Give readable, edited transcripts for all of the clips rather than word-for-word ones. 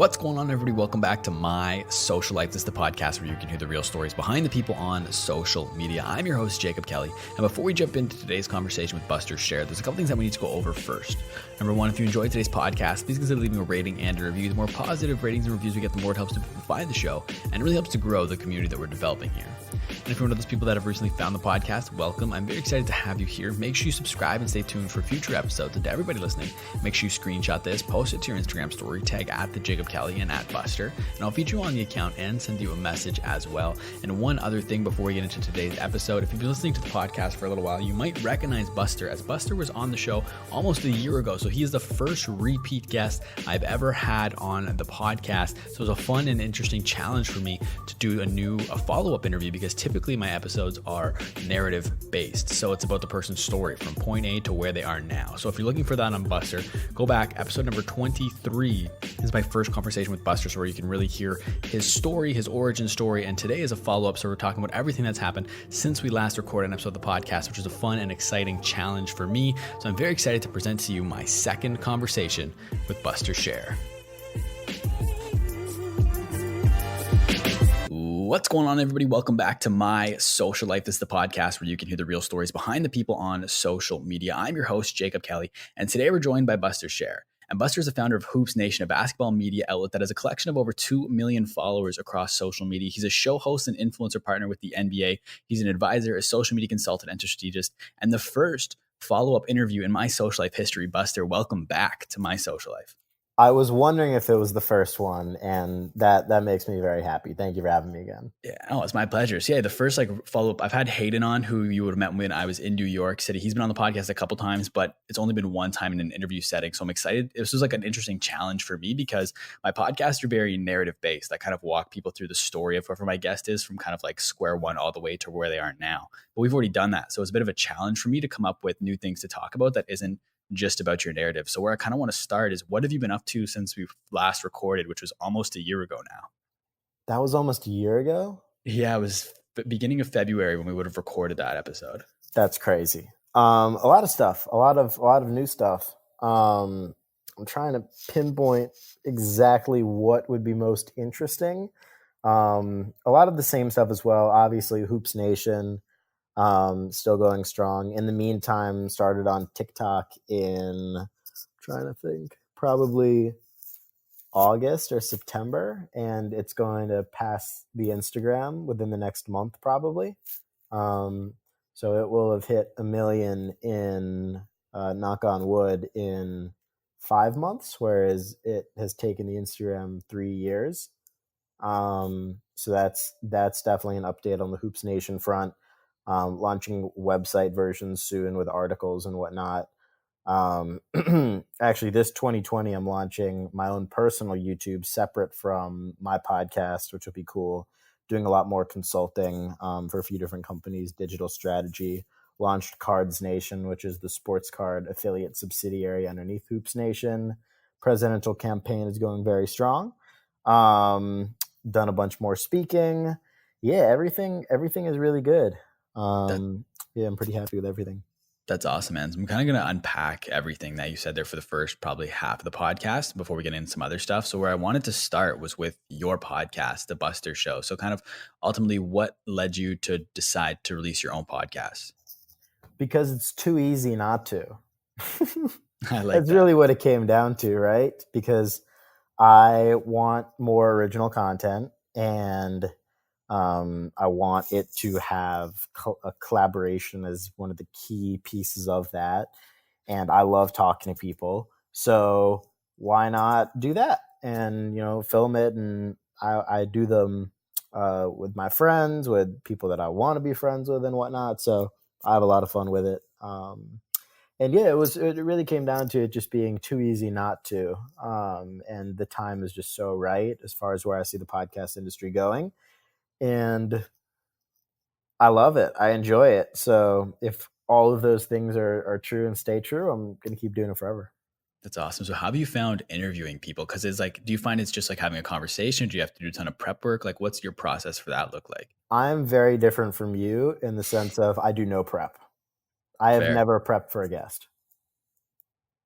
What's going on, everybody? Welcome back to My Social Life. This is the podcast where you can hear the real stories behind the people on social media. I'm your host, Jacob Kelly. And before we jump into today's conversation with Scher, there's a couple things that we need to go over first. Number one, if you enjoyed today's podcast, please consider leaving a rating and a review. The more positive ratings and reviews we get, the more it helps to find the show, and it really helps to grow the community that we're developing here. And if you're one of those people that have recently found the podcast, welcome. I'm very excited to have you here. Make sure you subscribe and stay tuned for future episodes. And to everybody listening, make sure you screenshot this, post it to your Instagram story, tag at the Jacob Kelly and at Buster, and I'll feature you on the account and send you a message as well. And one other thing before we get into today's episode, if you've been listening to the podcast for a little while, you might recognize Buster, as Buster was on the show almost a year ago. So he is the first repeat guest I've ever had on the podcast. So it was a fun and interesting challenge for me to do a follow-up interview, because typically my episodes are narrative based. So it's about the person's story from point A to where they are now. So if you're looking for that on Buster, go back. Episode number 23 is my first conversation with Buster, so where you can really hear his story, his origin story. And today is a follow-up. So we're talking about everything that's happened since we last recorded an episode of the podcast, which is a fun and exciting challenge for me. So I'm very excited to present to you my second conversation with Scher. What's going on, everybody? Welcome back to My Social Life. This is the podcast where you can hear the real stories behind the people on social media. I'm your host, Jacob Kelly, and today we're joined by Scher. And Buster is the founder of Hoops Nation, a basketball media outlet that has a collection of over 2 million followers across social media. He's a show host and influencer partner with the NBA. He's an advisor, a social media consultant, and strategist, and the first follow-up interview in My Social Life history. Buster, welcome back to My Social Life. I was wondering if it was the first one, and that makes me very happy. Thank you for having me again. Yeah, it's my pleasure. So yeah, the first follow-up, I've had Hayden on, who you would have met when I was in New York City. He's been on the podcast a couple times, but it's only been one time in an interview setting. So I'm excited. This was like an interesting challenge for me, because my podcasts are very narrative based. I kind of walk people through the story of whoever my guest is, from kind of like square one all the way to where they are now. But we've already done that. So it's a bit of a challenge for me to come up with new things to talk about that isn't just about your narrative. So where I kind of want to start is, what have you been up to since we last recorded, which was almost a year ago now? That was almost a year ago? Yeah, it was beginning of February when we would have recorded that episode. That's crazy. A lot of stuff, a lot of new stuff. I'm trying to pinpoint exactly what would be most interesting. A lot of the same stuff as well. Obviously, Hoops Nation, still going strong. In the meantime, started on TikTok in, trying to think, probably August or September, and it's going to pass the Instagram within the next month probably. So it will have hit 1 million in, knock on wood, in 5 months, whereas it has taken the Instagram 3 years. So that's definitely an update on the Hoops Nation front. Launching website versions soon with articles and whatnot. Actually, this 2020, I'm launching my own personal YouTube separate from my podcast, which will be cool. Doing a lot more consulting for a few different companies, digital strategy. Launched Cards Nation, which is the sports card affiliate subsidiary underneath Hoops Nation. Presidential campaign is going very strong. Done a bunch more speaking. Yeah, everything is really good. Yeah, I'm pretty happy with everything. That's awesome, man. So I'm kind of going to unpack everything that you said there for the first probably half of the podcast before we get into some other stuff. So where I wanted to start was with your podcast, The Buster Show. So kind of ultimately, what led you to decide to release your own podcast? Because it's too easy not to. That's really what it came down to, right? Because I want more original content, and I want it to have a collaboration as one of the key pieces of that. And I love talking to people. So why not do that and, film it? And I do them with my friends, with people that I want to be friends with and whatnot. So I have a lot of fun with it. And yeah, it really came down to it just being too easy not to. And the time is just so right as far as where I see the podcast industry going. And I love it. I enjoy it. So if all of those things are true and stay true, I'm going to keep doing it forever. That's awesome. So how have you found interviewing people? Because it's like, do you find it's just like having a conversation? Do you have to do a ton of prep work? Like, what's your process for that look like? I'm very different from you in the sense of I do no prep. I have never prepped for a guest.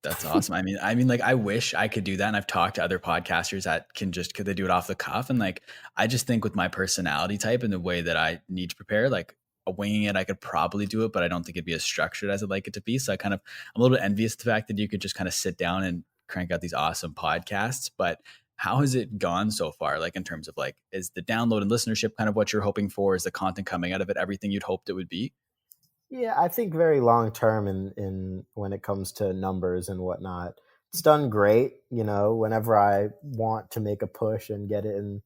That's awesome. I mean, like I wish I could do that. And I've talked to other podcasters that can just, could they do it off the cuff? And like, I just think with my personality type and the way that I need to prepare, like winging it, I could probably do it, but I don't think it'd be as structured as I'd like it to be. So I'm a little bit envious of the fact that you could just kind of sit down and crank out these awesome podcasts. But how has it gone so far? Like in terms of like, is the download and listenership kind of what you're hoping for? Is the content coming out of it everything you'd hoped it would be? Yeah, I think very long term in when it comes to numbers and whatnot. It's done great. Whenever I want to make a push and get it in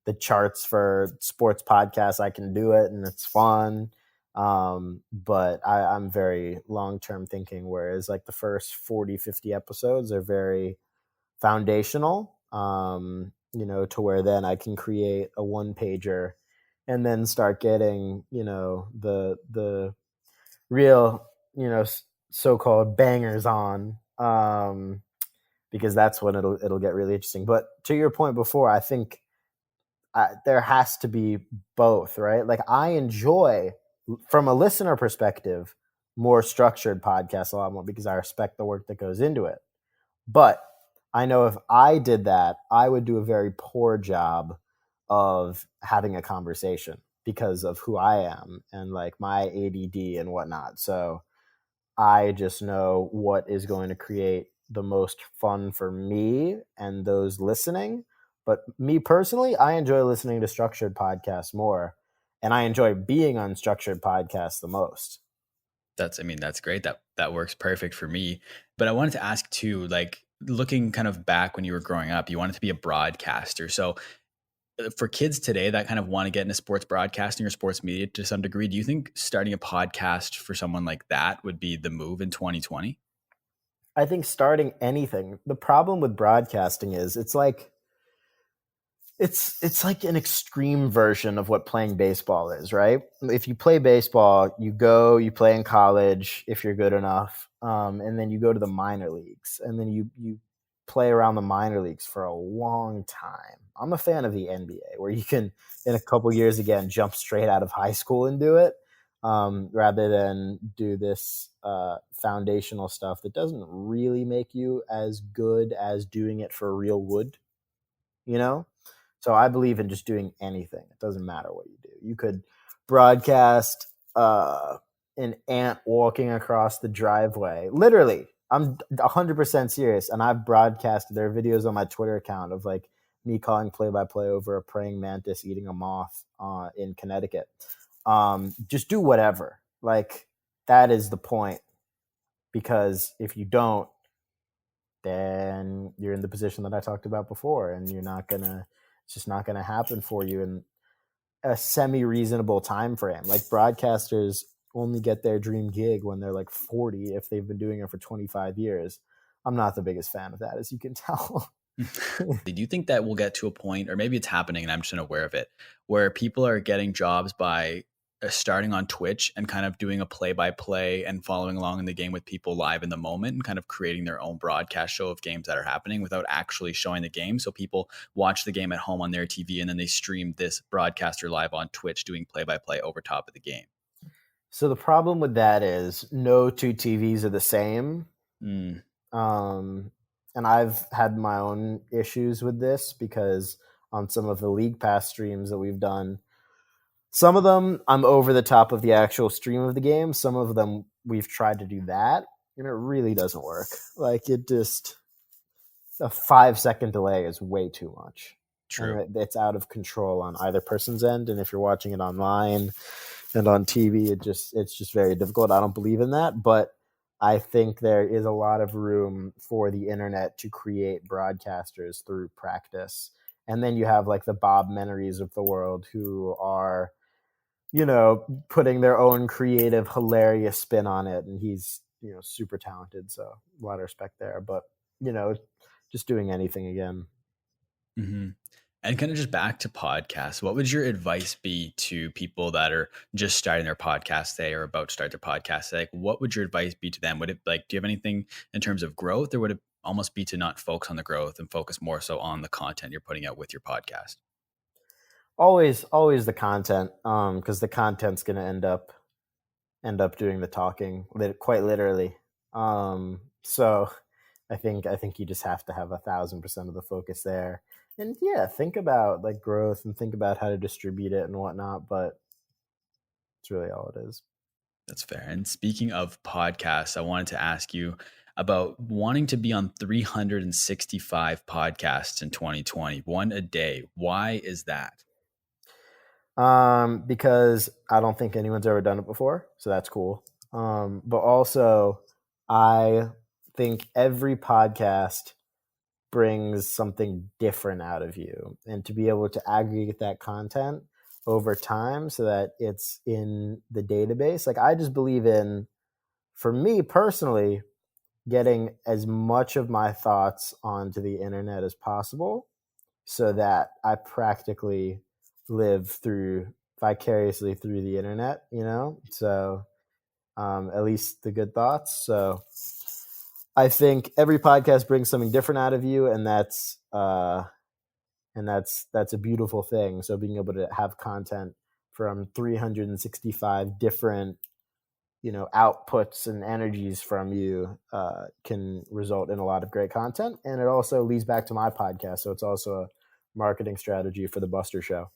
the charts for sports podcasts, I can do it and it's fun. But I'm very long term thinking, whereas like the first 40, 50 episodes are very foundational, to where then I can create a one pager and then start getting, the real, so-called bangers on, because that's when it'll get really interesting. But to your point before, I think there has to be both, right? Like I enjoy, from a listener perspective, more structured podcasts a lot more because I respect the work that goes into it. But I know if I did that, I would do a very poor job of having a conversation because of who I am and like my ADD and whatnot. So I just know what is going to create the most fun for me and those listening. But me personally, I enjoy listening to structured podcasts more, and I enjoy being on structured podcasts the most. That's great. That works perfect for me. But I wanted to ask too, like looking kind of back when you were growing up, you wanted to be a broadcaster. So for kids today that kind of want to get into sports broadcasting or sports media to some degree, do you think starting a podcast for someone like that would be the move in 2020? I think starting anything, the problem with broadcasting is it's like an extreme version of what playing baseball is, right? If you play baseball, you play in college if you're good enough, and then you go to the minor leagues, and then you play around the minor leagues for a long time. I'm a fan of the NBA, where you can, in a couple years again, jump straight out of high school and do it, rather than do this foundational stuff that doesn't really make you as good as doing it for real wood, you know? So I believe in just doing anything. It doesn't matter what you do. You could broadcast an ant walking across the driveway. Literally, I'm 100% serious. And I've broadcasted, there are videos on my Twitter account of like me calling play-by-play over a praying mantis eating a moth in Connecticut. Just do whatever. Like, that is the point. Because if you don't, then you're in the position that I talked about before, and it's just not gonna happen for you in a semi-reasonable time frame. Like broadcasters only get their dream gig when they're like 40 if they've been doing it for 25 years. I'm not the biggest fan of that, as you can tell. Do you think that we'll get to a point, or maybe it's happening and I'm just unaware of it, where people are getting jobs by starting on Twitch and kind of doing a play by play and following along in the game with people live in the moment and kind of creating their own broadcast show of games that are happening without actually showing the game? So people watch the game at home on their TV and then they stream this broadcaster live on Twitch doing play by play over top of the game. So the problem with that is no two TVs are the same. Mm. And I've had my own issues with this because on some of the League Pass streams that we've done, some of them I'm over the top of the actual stream of the game. Some of them we've tried to do that, and it really doesn't work. Like a 5-second delay is way too much. True. And it's out of control on either person's end. And if you're watching it online and on TV, it's just very difficult. I don't believe in that, but I think there is a lot of room for the internet to create broadcasters through practice. And then you have like the Bob Menerys of the world who are, putting their own creative, hilarious spin on it. And he's, super talented. So a lot of respect there. But, just doing anything again. Mm-hmm. And kind of just back to podcasts, what would your advice be to people that are just starting their podcast today or about to start their podcast today? Like, what would your advice be to them? Would it like, do you have anything in terms of growth, or would it almost be to not focus on the growth and focus more so on the content you're putting out with your podcast? Always the content, because the content's going to end up doing the talking, quite literally. So I think you just have to have 1,000% of the focus there. And yeah, think about like growth and think about how to distribute it and whatnot, but it's really all it is. That's fair. And speaking of podcasts, I wanted to ask you about wanting to be on 365 podcasts in 2020, one a day. Why is that? Because I don't think anyone's ever done it before, so that's cool. But also, I think every podcast brings something different out of you, and to be able to aggregate that content over time so that it's in the database. Like I just believe in, for me personally, getting as much of my thoughts onto the internet as possible so that I practically live through vicariously through the internet, you know? So at least the good thoughts. So I think every podcast brings something different out of you, and that's a beautiful thing. So being able to have content from 365 different outputs and energies from you can result in a lot of great content, and it also leads back to my podcast, so it's also a marketing strategy for the Buster Show.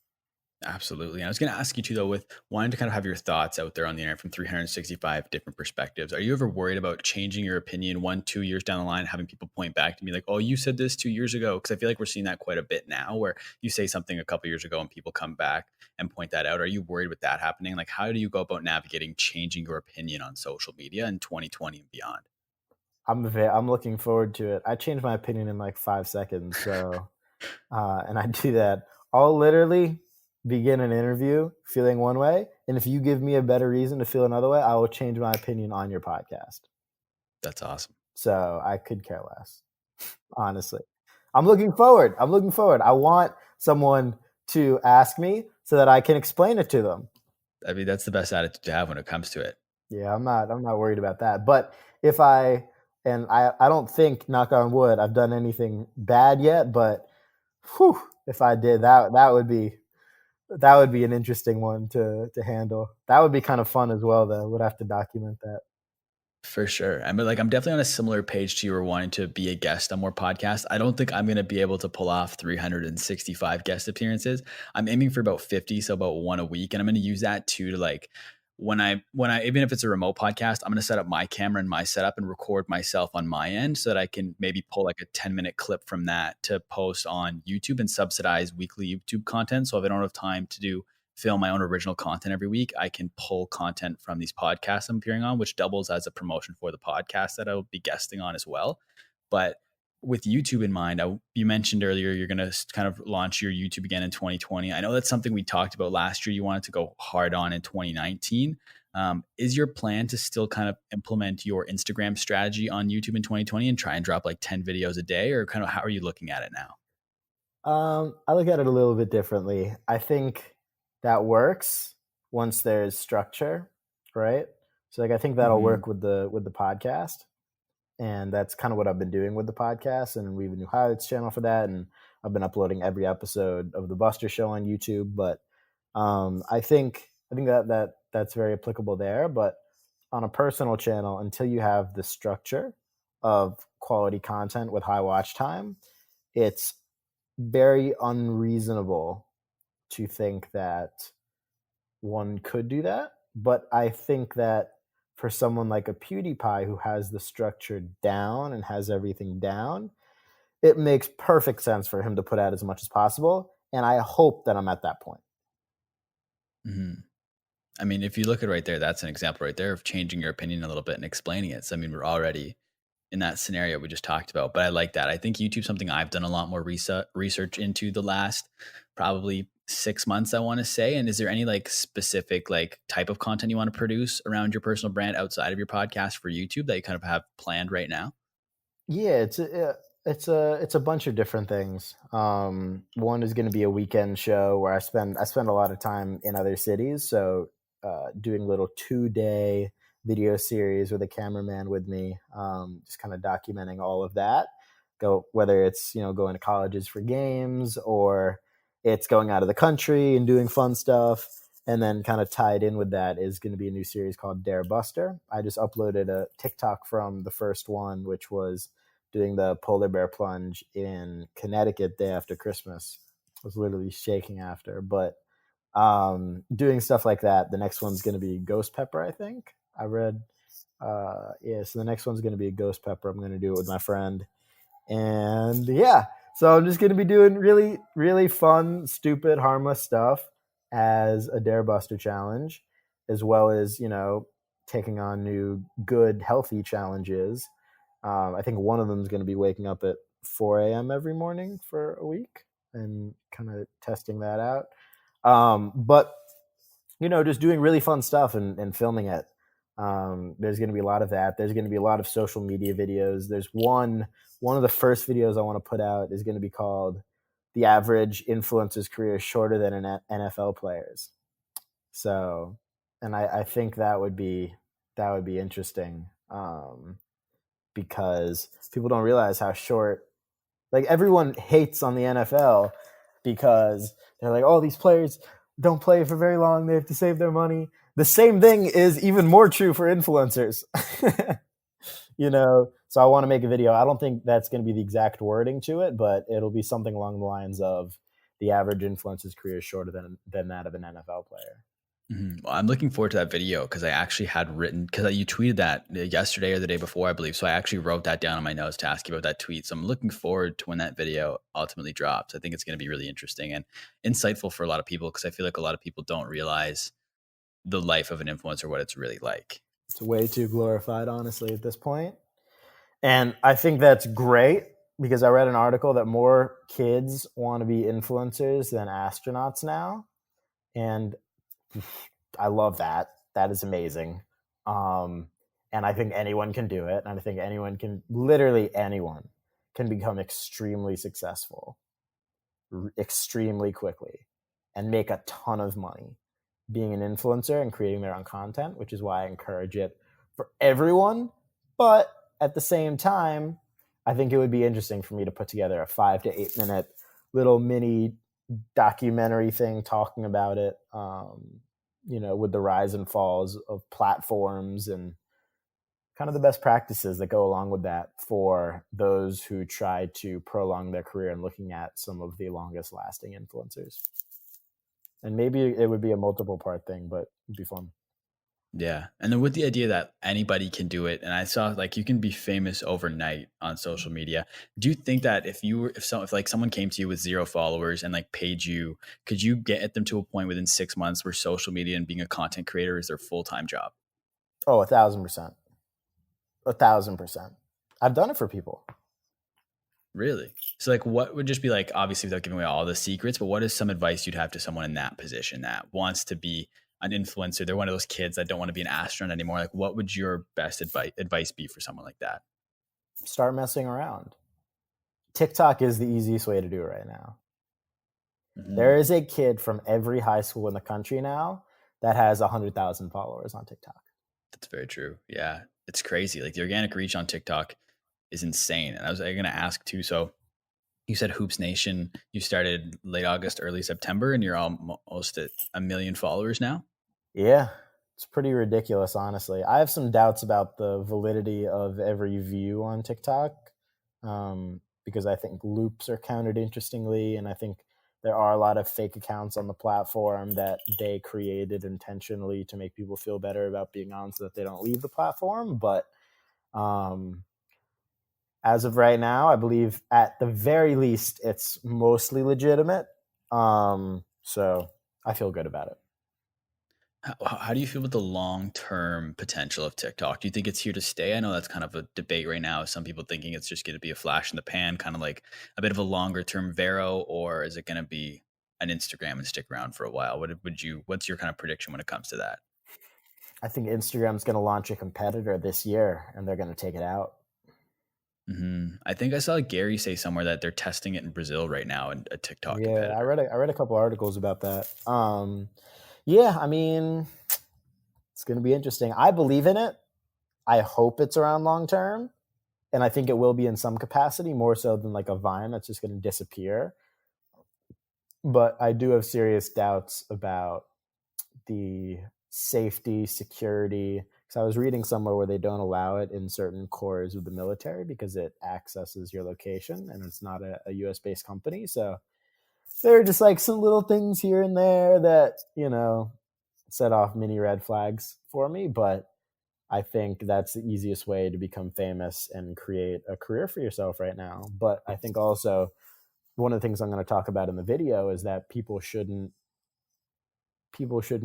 Absolutely. And I was going to ask you too, though, with wanting to kind of have your thoughts out there on the internet from 365 different perspectives. Are you ever worried about changing your opinion 1, 2 years down the line, having people point back to me like, oh, you said this 2 years ago? Because I feel like we're seeing that quite a bit now where you say something a couple years ago and people come back and point that out. Are you worried with that happening? Like, how do you go about navigating changing your opinion on social media in 2020 and beyond? I'm looking forward to it. I changed my opinion in like 5 seconds, so and I do that. I'll literally begin an interview feeling one way, and if you give me a better reason to feel another way, I will change my opinion on your podcast. That's awesome. So I could care less, honestly. I'm looking forward. I want someone to ask me so that I can explain it to them. I mean, that's the best attitude to have when it comes to it. Yeah, I'm not worried about that. But if I don't think, knock on wood, I've done anything bad yet, but whew, if I did, that would be an interesting one to handle. That would be kind of fun as well, though. Would have to document that. For sure. I mean, like, I'm definitely on a similar page to you or wanting to be a guest on more podcasts. I don't think I'm going to be able to pull off 365 guest appearances. I'm aiming for about 50, so about one a week. And I'm going to use that too to like, when I, even if it's a remote podcast, I'm going to set up my camera and my setup and record myself on my end so that I can maybe pull like a 10-minute clip from that to post on YouTube and subsidize weekly YouTube content. So if I don't have time to film my own original content every week, I can pull content from these podcasts I'm appearing on, which doubles as a promotion for the podcast that I'll be guesting on as well. But with YouTube in mind, you mentioned earlier you're going to kind of launch your YouTube again in 2020. I know that's something we talked about last year. You wanted to go hard on in 2019. Is your plan to still kind of implement your Instagram strategy on YouTube in 2020 and try and drop like 10 videos a day, or kind of how are you looking at it now? I look at it a little bit differently. I think that works once there's structure, right? So like I think that'll Hmm. work with the podcast, and that's kind of what I've been doing with the podcast. And we have a new highlights channel for that, and I've been uploading every episode of the Buster Show on YouTube. But I think that's very applicable there. But on a personal channel, until you have the structure of quality content with high watch time, it's very unreasonable to think that one could do that. But I think that for someone like a PewDiePie who has the structure down and has everything down, it makes perfect sense for him to put out as much as possible. And I hope that I'm at that point. Hmm. I mean, if you look at right there, that's an example right there of changing your opinion a little bit and explaining it. So, I mean, we're already in that scenario we just talked about. But I like that. I think YouTube's something I've done a lot more research into the last probably 6 months, I want to say. And is there any like specific like type of content you want to produce around your personal brand outside of your podcast for YouTube that you kind of have planned right now? Yeah, it's a bunch of different things. One is going to be a weekend show where I spend a lot of time in other cities, so doing little 2-day video series with a cameraman with me, just kind of documenting all of that. Go whether it's going to colleges for games or it's going out of the country and doing fun stuff. And then kind of tied in with that is going to be a new series called Dare Buster. I just uploaded a TikTok from the first one, which was doing the polar bear plunge in Connecticut day after Christmas. I was literally shaking after, but doing stuff like that. The next one's going to be ghost pepper, I think. I read, yeah, so the next one's going to be a ghost pepper. I'm going to do it with my friend. And yeah, so I'm just going to be doing really, really fun, stupid, harmless stuff as a Dare Buster challenge, as well as, taking on new, good, healthy challenges. I think one of them is going to be waking up at 4 a.m. every morning for a week and kind of testing that out. But just doing really fun stuff and filming it. There's going to be a lot of that. There's going to be a lot of social media videos. There's one of the first videos I want to put out is going to be called "The Average Influencer's Career is Shorter than an NFL Player's." So, and I think that would be interesting, because people don't realize how short. Like, everyone hates on the NFL because they're like, "Oh, these players don't play for very long. They have to save their money." The same thing is even more true for influencers. So I want to make a video. I don't think that's going to be the exact wording to it, but it'll be something along the lines of the average influencer's career is shorter than that of an NFL player. Well, I'm looking forward to that video because I actually had written, because you tweeted that yesterday or the day before, I believe. So I actually wrote that down on my notes to ask you about that tweet. So I'm looking forward to when that video ultimately drops. I think it's going to be really interesting and insightful for a lot of people, because I feel like a lot of people don't realize the life of an influencer, what it's really like. It's way too glorified, honestly, at this point. And I think that's great, because I read an article that more kids want to be influencers than astronauts now. And I love that. That is amazing. And I think anyone can do it. And I think literally anyone can become extremely successful extremely quickly and make a ton of money being an influencer and creating their own content, which is why I encourage it for everyone. But at the same time, I think it would be interesting for me to put together a 5 to 8 minute little mini documentary thing talking about it, with the rise and falls of platforms and kind of the best practices that go along with that for those who try to prolong their career and looking at some of the longest lasting influencers. And maybe it would be a multiple part thing, but it'd be fun. Yeah. And then with the idea that anybody can do it, and I saw like you can be famous overnight on social media. Do you think that if someone came to you with 0 followers and like paid you, could you get them to a point within 6 months where social media and being a content creator is their full-time job? Oh, 1,000%. 1,000%. I've done it for people. Really? So like what would just be like, obviously without giving away all the secrets, but what is some advice you'd have to someone in that position that wants to be an influencer? They're one of those kids that don't want to be an astronaut anymore. Like what would your best advice be for someone like that? Start messing around. TikTok is the easiest way to do it right now. Mm-hmm. There is a kid from every high school in the country now that has 100,000 followers on TikTok. That's very true. Yeah. It's crazy. Like the organic reach on TikTok is insane. And I was going to ask too. So you said Hoops Nation, you started late August, early September, and you're almost at 1 million followers now. Yeah, it's pretty ridiculous, honestly. I have some doubts about the validity of every view on TikTok, because I think loops are counted interestingly, and I think there are a lot of fake accounts on the platform that they created intentionally to make people feel better about being on so that they don't leave the platform. But as of right now, I believe at the very least it's mostly legitimate. So I feel good about it. How do you feel about the long-term potential of TikTok? Do you think it's here to stay? I know that's kind of a debate right now. Some people thinking it's just going to be a flash in the pan, kind of like a bit of a longer-term Vero, or is it going to be an Instagram and stick around for a while? What's your kind of prediction when it comes to that? I think Instagram's going to launch a competitor this year, and they're going to take it out. Mm-hmm. I think I saw Gary say somewhere that they're testing it in Brazil right now, and a TikTok Yeah, competitor. I read a couple articles about that. Yeah, I mean, it's going to be interesting. I believe in it. I hope it's around long term, and I think it will be in some capacity, more so than like a Vine that's just going to disappear. But I do have serious doubts about the safety, security, So I was reading somewhere where they don't allow it in certain corps of the military because it accesses your location and it's not a US based company. So there are just like some little things here and there that, set off mini red flags for me. But I think that's the easiest way to become famous and create a career for yourself right now. But I think also one of the things I'm going to talk about in the video is that people shouldn't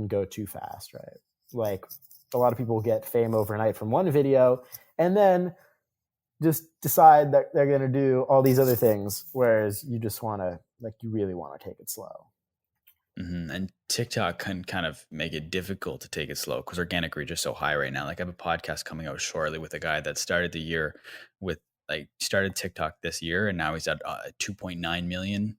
go too fast, right? Like a lot of people get fame overnight from one video and then just decide that they're going to do all these other things, whereas you just want to, you really want to take it slow. Mm-hmm. And TikTok can kind of make it difficult to take it slow because organic reach is so high right now. Like I have a podcast coming out shortly with a guy that started the year with started TikTok this year and now he's at 2.9 million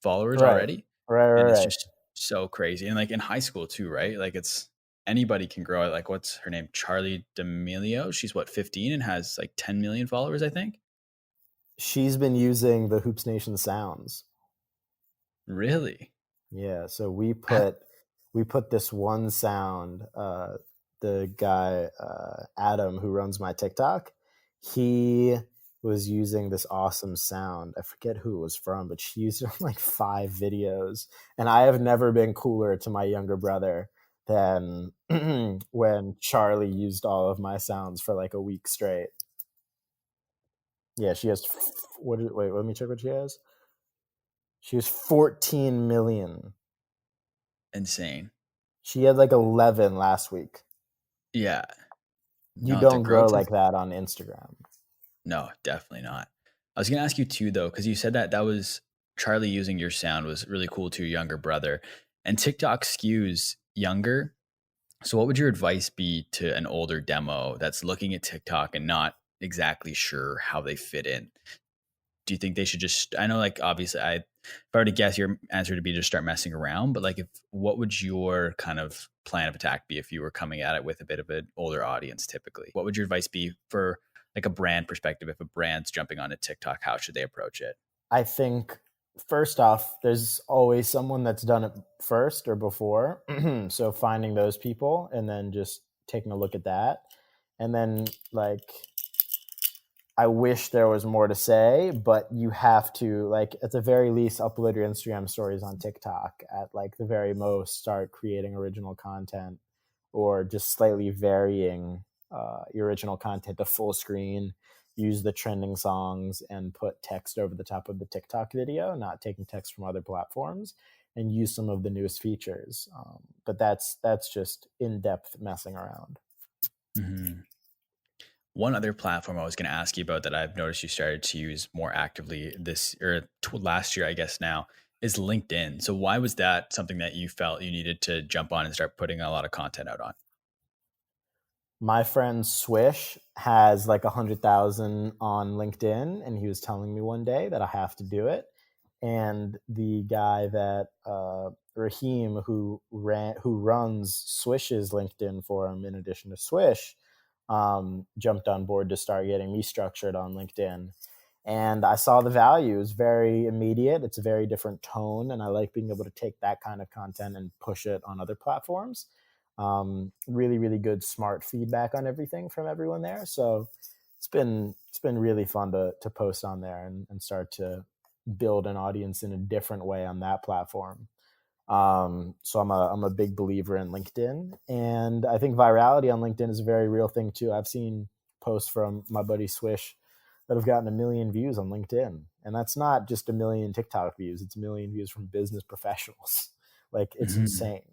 followers Right, already. And it's right. just so crazy. And like in high school too, right? Like it's anybody can grow it. Like what's her name? Charlie D'Amelio. She's 15 and has like 10 million followers, I think. She's been using the Hoops Nation sounds. Really? Yeah, so we put this one sound. The guy Adam, who runs my TikTok, he was using this awesome sound. I forget who it was from, but she used it on like 5 videos. And I have never been cooler to my younger brother than when Charlie used all of my sounds for like a week straight. Yeah, she has. Wait, let me check what she has. She has 14 million. Insane. She had like 11 last week. Yeah. You No, the don't grow growth like that on Instagram. No, definitely not. I was gonna ask you too, though, because you said that was Charlie using your sound was really cool to your younger brother, and TikTok skews younger. So, what would your advice be to an older demo that's looking at TikTok and not exactly sure how they fit in? Do you think they should just? I know, like obviously, if I were to guess, your answer would be just start messing around. But like, what would your kind of plan of attack be if you were coming at it with a bit of an older audience? Typically, what would your advice be for like a brand perspective? If a brand's jumping onto TikTok, how should they approach it? I think first off, there's always someone that's done it first or before. So finding those people and then just taking a look at that. And then I wish there was more to say, but you have to, at the very least, upload your Instagram stories on TikTok. At the very most, start creating original content or just slightly varying your original content to full screen. Use the trending songs and put text over the top of the TikTok video, not taking text from other platforms, and use some of the newest features. But that's just in-depth messing around. Mm-hmm. One other platform I was going to ask you about that I've noticed you started to use more actively last year, I guess now, is LinkedIn. So why was that something that you felt you needed to jump on and start putting a lot of content out on? My friend Swish has 100,000 on LinkedIn, and he was telling me one day that I have to do it. And the guy that Raheem, who runs Swish's LinkedIn for him, in addition to Swish, jumped on board to start getting me structured on LinkedIn. And I saw the value. It's very immediate. It's a very different tone. And I like being able to take that kind of content and push it on other platforms. Really, really good, smart feedback on everything from everyone there. So it's been really fun to post on there and start to build an audience in a different way on that platform. So I'm a big believer in LinkedIn, and I think virality on LinkedIn is a very real thing too. I've seen posts from my buddy Swish that have gotten 1 million views on LinkedIn, and that's not just 1 million TikTok views; it's 1 million views from business professionals. It's insane.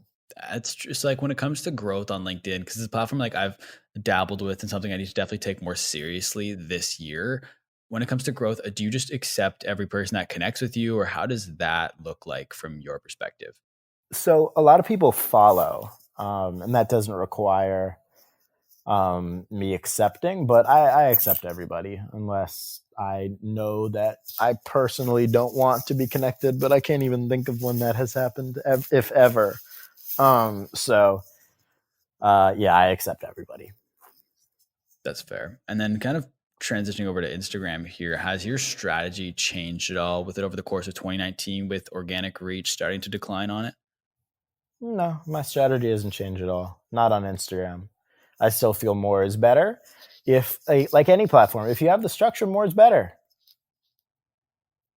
That's just like when it comes to growth on LinkedIn, because it's a platform I've dabbled with and something I need to definitely take more seriously this year. When it comes to growth, do you just accept every person that connects with you, or how does that look like from your perspective? So a lot of people follow, and that doesn't require me accepting, but I accept everybody unless I know that I personally don't want to be connected, but I can't even think of when that has happened, if ever. Yeah, I accept everybody. That's fair. And then kind of transitioning over to Instagram here, has your strategy changed at all with it over the course of 2019 with organic reach starting to decline on it? No, my strategy hasn't changed at all. Not on Instagram. I still feel more is better. If like any platform, if you have the structure, more is better.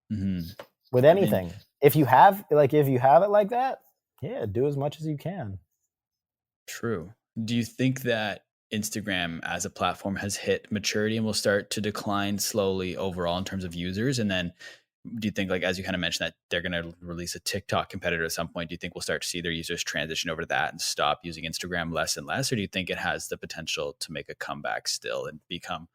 With I mean, anything. If you have it like that, yeah, do as much as you can. true. Do you think that Instagram as a platform has hit maturity and will start to decline slowly overall in terms of users? And then do you think, like, as you kind of mentioned, that they're going to release a TikTok competitor at some point? Do you think we'll start to see their users transition over to that and stop using Instagram less and less? Or do you think it has the potential to make a comeback still and become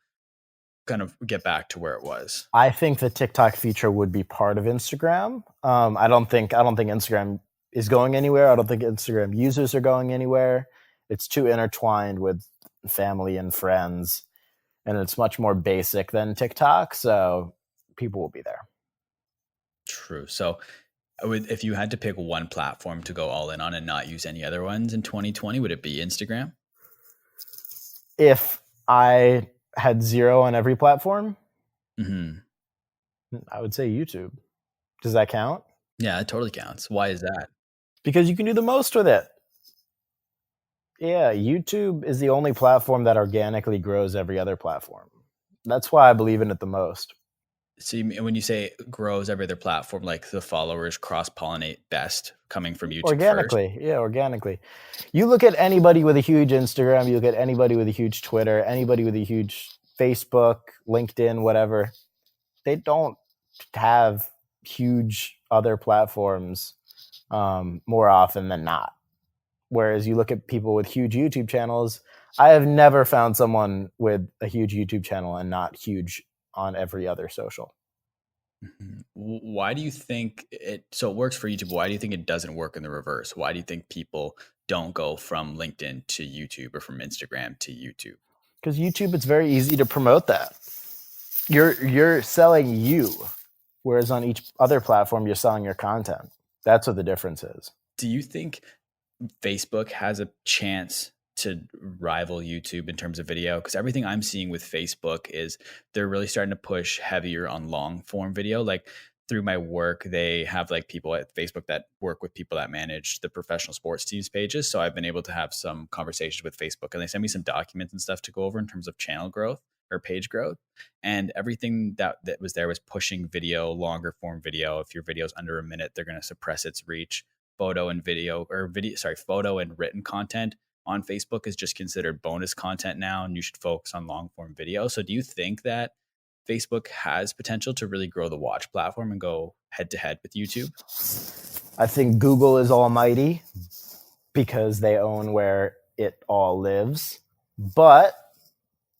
kind of get back to where it was? I think the TikTok feature would be part of Instagram. I don't think Instagram is going anywhere. I don't think Instagram users are going anywhere. It's too intertwined with family and friends, and it's much more basic than TikTok. So people will be there. True. So, if you had to pick one platform to go all in on and not use any other ones in 2020, would it be Instagram? If I had zero on every platform, Mm-hmm. I would say YouTube. Does that count? Yeah, it totally counts. Why is that? Because you can do the most with it. Yeah, YouTube is the only platform that organically grows every other platform. That's why I believe in it the most. So when you say grows every other platform, like the followers cross-pollinate best coming from YouTube Organically. first? Yeah, organically. You look at anybody with a huge Instagram, you look at anybody with a huge Twitter, anybody with a huge Facebook, LinkedIn, whatever. They don't have huge other platforms more often than not. Whereas you look at people with huge YouTube channels, I have never found someone with a huge YouTube channel and not huge on every other social. Mhm. Why do you think so it works for YouTube? Why do you think it doesn't work in the reverse? Why do you think people don't go from LinkedIn to YouTube or from Instagram to YouTube? Because YouTube, it's very easy to promote that. You're selling you, whereas on each other platform, you're selling your content. That's what the difference is. Do you think Facebook has a chance to rival YouTube in terms of video? Because everything I'm seeing with Facebook is they're really starting to push heavier on long form video. Like through my work, they have like people at Facebook that work with people that manage the professional sports teams pages. So I've been able to have some conversations with Facebook and they send me some documents and stuff to go over in terms of channel growth or page growth. And everything that was there was pushing video, longer form video. If your video is under a minute, they're going to suppress its reach. Photo and photo and written content on Facebook is just considered bonus content now, and you should focus on long form video. So do you think that Facebook has potential to really grow the watch platform and go head to head with YouTube? I think Google is almighty because they own where it all lives. But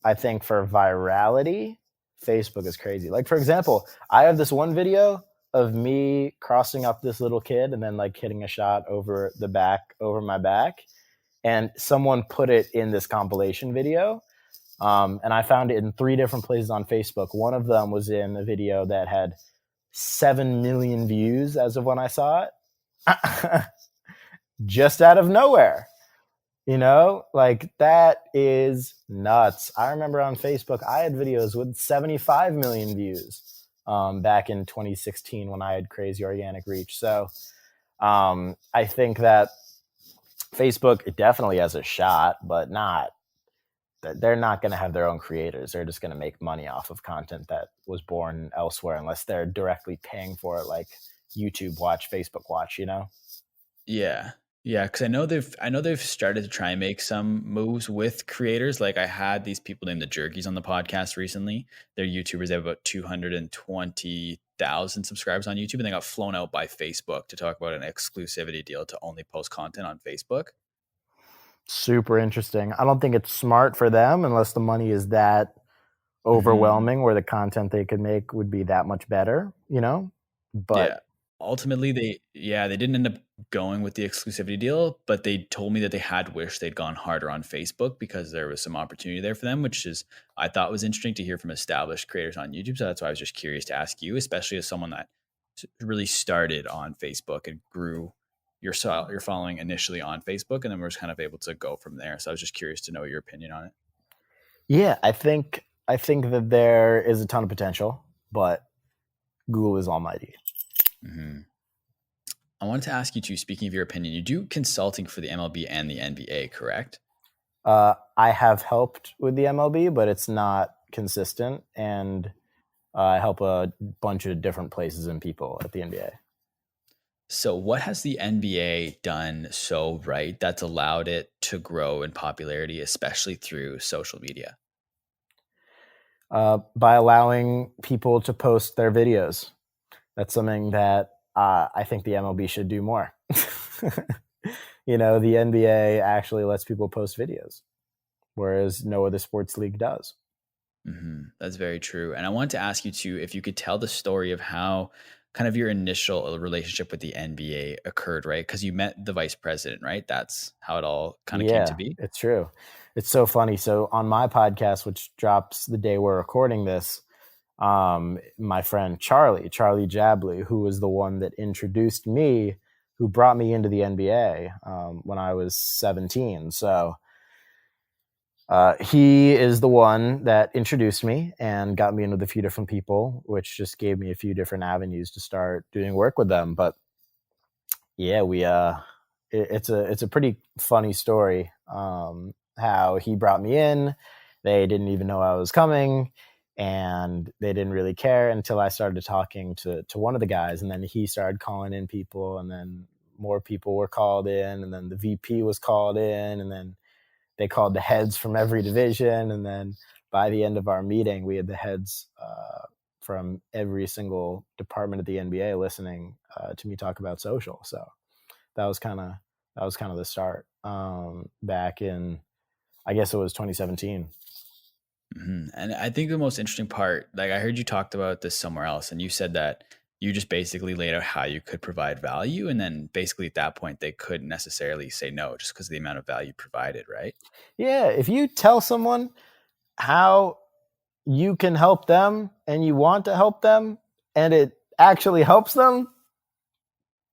I think for virality, Facebook is crazy. Like, for example, I have this one video of me crossing up this little kid and then like hitting a shot over my back. And someone put it in this compilation video. And I found it in 3 different places on Facebook. One of them was in a video that had 7 million views as of when I saw it. Just out of nowhere. Like that is nuts. I remember on Facebook, I had videos with 75 million views back in 2016 when I had crazy organic reach. So I think that Facebook definitely has a shot, but they're not going to have their own creators. They're just going to make money off of content that was born elsewhere unless they're directly paying for it, like YouTube Watch, Facebook Watch, Yeah. Yeah, because I know they've started to try and make some moves with creators. Like I had these people named the Jerkies on the podcast recently. They're YouTubers. They have about 220,000 subscribers on YouTube, and they got flown out by Facebook to talk about an exclusivity deal to only post content on Facebook. Super interesting. I don't think it's smart for them unless the money is that Mhm. overwhelming where the content they could make would be that much better, But Yeah. Ultimately, they didn't end up going with the exclusivity deal, but they told me that they had wished they'd gone harder on Facebook because there was some opportunity there for them, which is I thought was interesting to hear from established creators on YouTube. So that's why I was just curious to ask you, especially as someone that really started on Facebook and grew your following initially on Facebook, and then we're just kind of able to go from there. So I was just curious to know your opinion on it. yeah, I think that there is a ton of potential, but Google is almighty. Hmm. I wanted to ask you too, speaking of your opinion, you do consulting for the MLB and the NBA, correct? I have helped with the MLB, but it's not consistent, and I help a bunch of different places and people at the NBA. So, what has the NBA done so right that's allowed it to grow in popularity, especially through social media? By allowing people to post their videos. That's something that I think the MLB should do more. The NBA actually lets people post videos, whereas no other sports league does. That's very true. And I wanted to ask you too if you could tell the story of how kind of your initial relationship with the NBA occurred, right? Because you met the vice president, right? That's how it all kind of came to Yeah, be. it's true. It's so funny. So on my podcast, which drops the day we're recording this, my friend Charlie Jabley, who was the one that introduced me, who brought me into the NBA when I was 17. So he is the one that introduced me and got me in with a few different people, which just gave me a few different avenues to start doing work with them. But yeah, it's a pretty funny story. How he brought me in, they didn't even know I was coming, and they didn't really care until I started talking to one of the guys, and then he started calling in people, and then more people were called in, and then the VP was called in, and then they called the heads from every division, and then by the end of our meeting, we had the heads from every single department of the NBA listening to me talk about social. So that was kind of the start back in, I guess it was 2017. And I think the most interesting part, like I heard you talked about this somewhere else, and you said that you just basically laid out how you could provide value. And then basically at that point, they couldn't necessarily say no just because of the amount of value provided, right? Yeah, if you tell someone how you can help them and you want to help them and it actually helps them,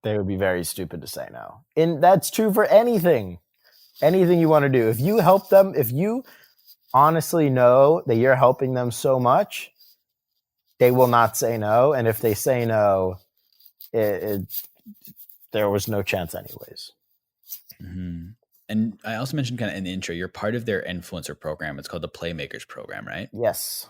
they would be very stupid to say no. And that's true for anything you want to do. If you help them, if you honestly know that you're helping them so much, they will not say no. And if they say no, there was no chance anyways. And I also mentioned kind of in the intro, you're part of their influencer program. It's called the Playmakers program, right? Yes.